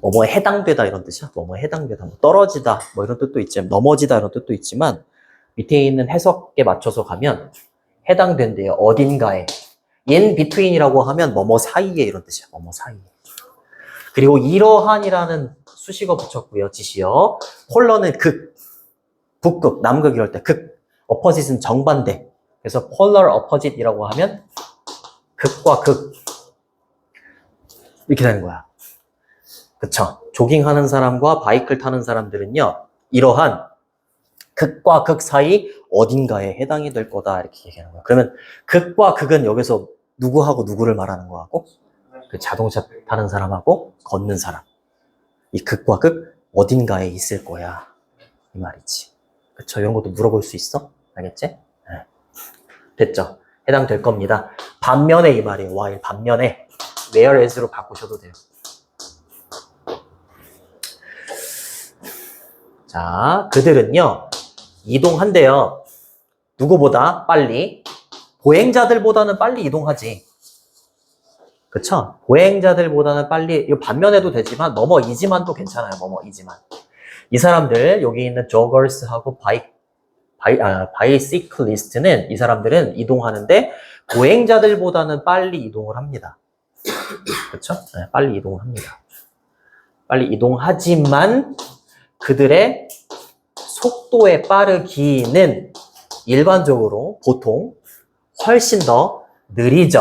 뭐뭐에 해당되다 이런 뜻이야. 뭐뭐에 해당되다. 뭐 떨어지다. 뭐 이런 뜻도 있지만, 넘어지다 이런 뜻도 있지만, 밑에 있는 해석에 맞춰서 가면 해당된대요. 어딘가에. in between이라고 하면 뭐뭐 사이에 이런 뜻이야. 뭐뭐 사이에. 그리고 이러한이라는 수식어 붙였고요. 지시어. 폴러는 극, 북극, 남극 이럴 때 극. opposite은 정반대. 그래서 polar opposite이라고 하면 극과 극. 이렇게 되는 거야. 그쵸? 조깅하는 사람과 바이크를 타는 사람들은요, 이러한 극과 극 사이 어딘가에 해당이 될 거다. 이렇게 얘기하는 거야. 그러면 극과 극은 여기서 누구하고 누구를 말하는 거하고, 그 자동차 타는 사람하고 걷는 사람. 이 극과 극 어딘가에 있을 거야. 이 말이지. 그쵸? 이런 것도 물어볼 수 있어? 알겠지? 네. 됐죠? 해당될 겁니다. 반면에 이 말이에요. while 반면에 whereas로 바꾸셔도 돼요. 자, 그들은요, 이동한대요. 누구보다 빨리. 보행자들보다는 빨리 이동하지. 그쵸? 보행자들보다는 빨리, 이거 반면에도 되지만, 뭐뭐이지만도 괜찮아요. 뭐뭐이지만. 이 사람들, 여기 있는 joggers하고 바이시클리스트는, 이 사람들은 이동하는데, 보행자들보다는 빨리 이동을 합니다. 그쵸? 네, 빨리 이동을 합니다. 빨리 이동하지만, 그들의 속도의 빠르기는 일반적으로 보통 훨씬 더 느리죠.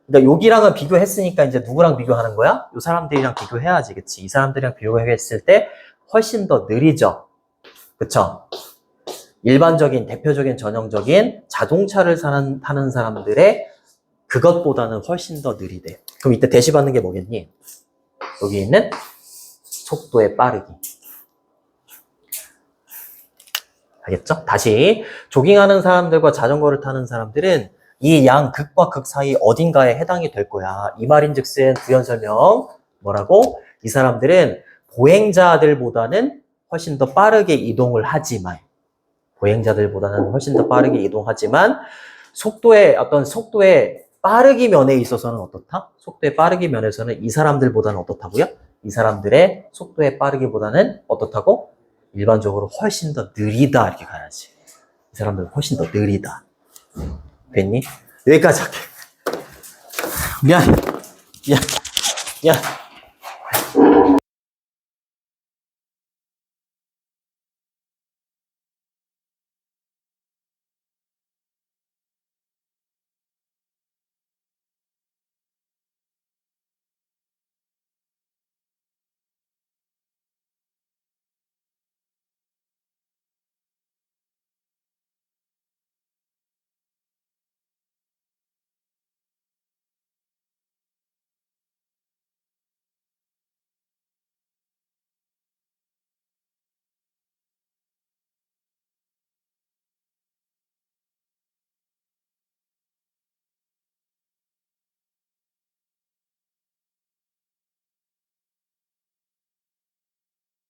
그러니까 여기랑은 비교했으니까 이제 누구랑 비교하는 거야? 이 사람들이랑 비교해야지, 그치? 이 사람들이랑 비교했을 때 훨씬 더 느리죠. 그쵸? 일반적인, 대표적인, 전형적인 자동차를 타는 사람들의 그것보다는 훨씬 더 느리대. 그럼 이때 대시받는 게 뭐겠니? 여기 있는 속도의 빠르기. 알겠죠? 다시 조깅하는 사람들과 자전거를 타는 사람들은 이 양 극과 극 사이 어딘가에 해당이 될 거야. 이 말인즉슨 부연 설명 뭐라고? 이 사람들은 보행자들보다는 훨씬 더 빠르게 이동을 하지만 속도의 빠르기 면에 있어서는 어떻다? 속도의 빠르기 면에서는 이 사람들보다는 어떻다고요? 이 사람들의 속도의 빠르기보다는 어떻다고? 일반적으로 훨씬 더 느리다 이렇게 가야지. 이 사람들은 훨씬 더 느리다. 됐니? 여기까지 할게. 미안.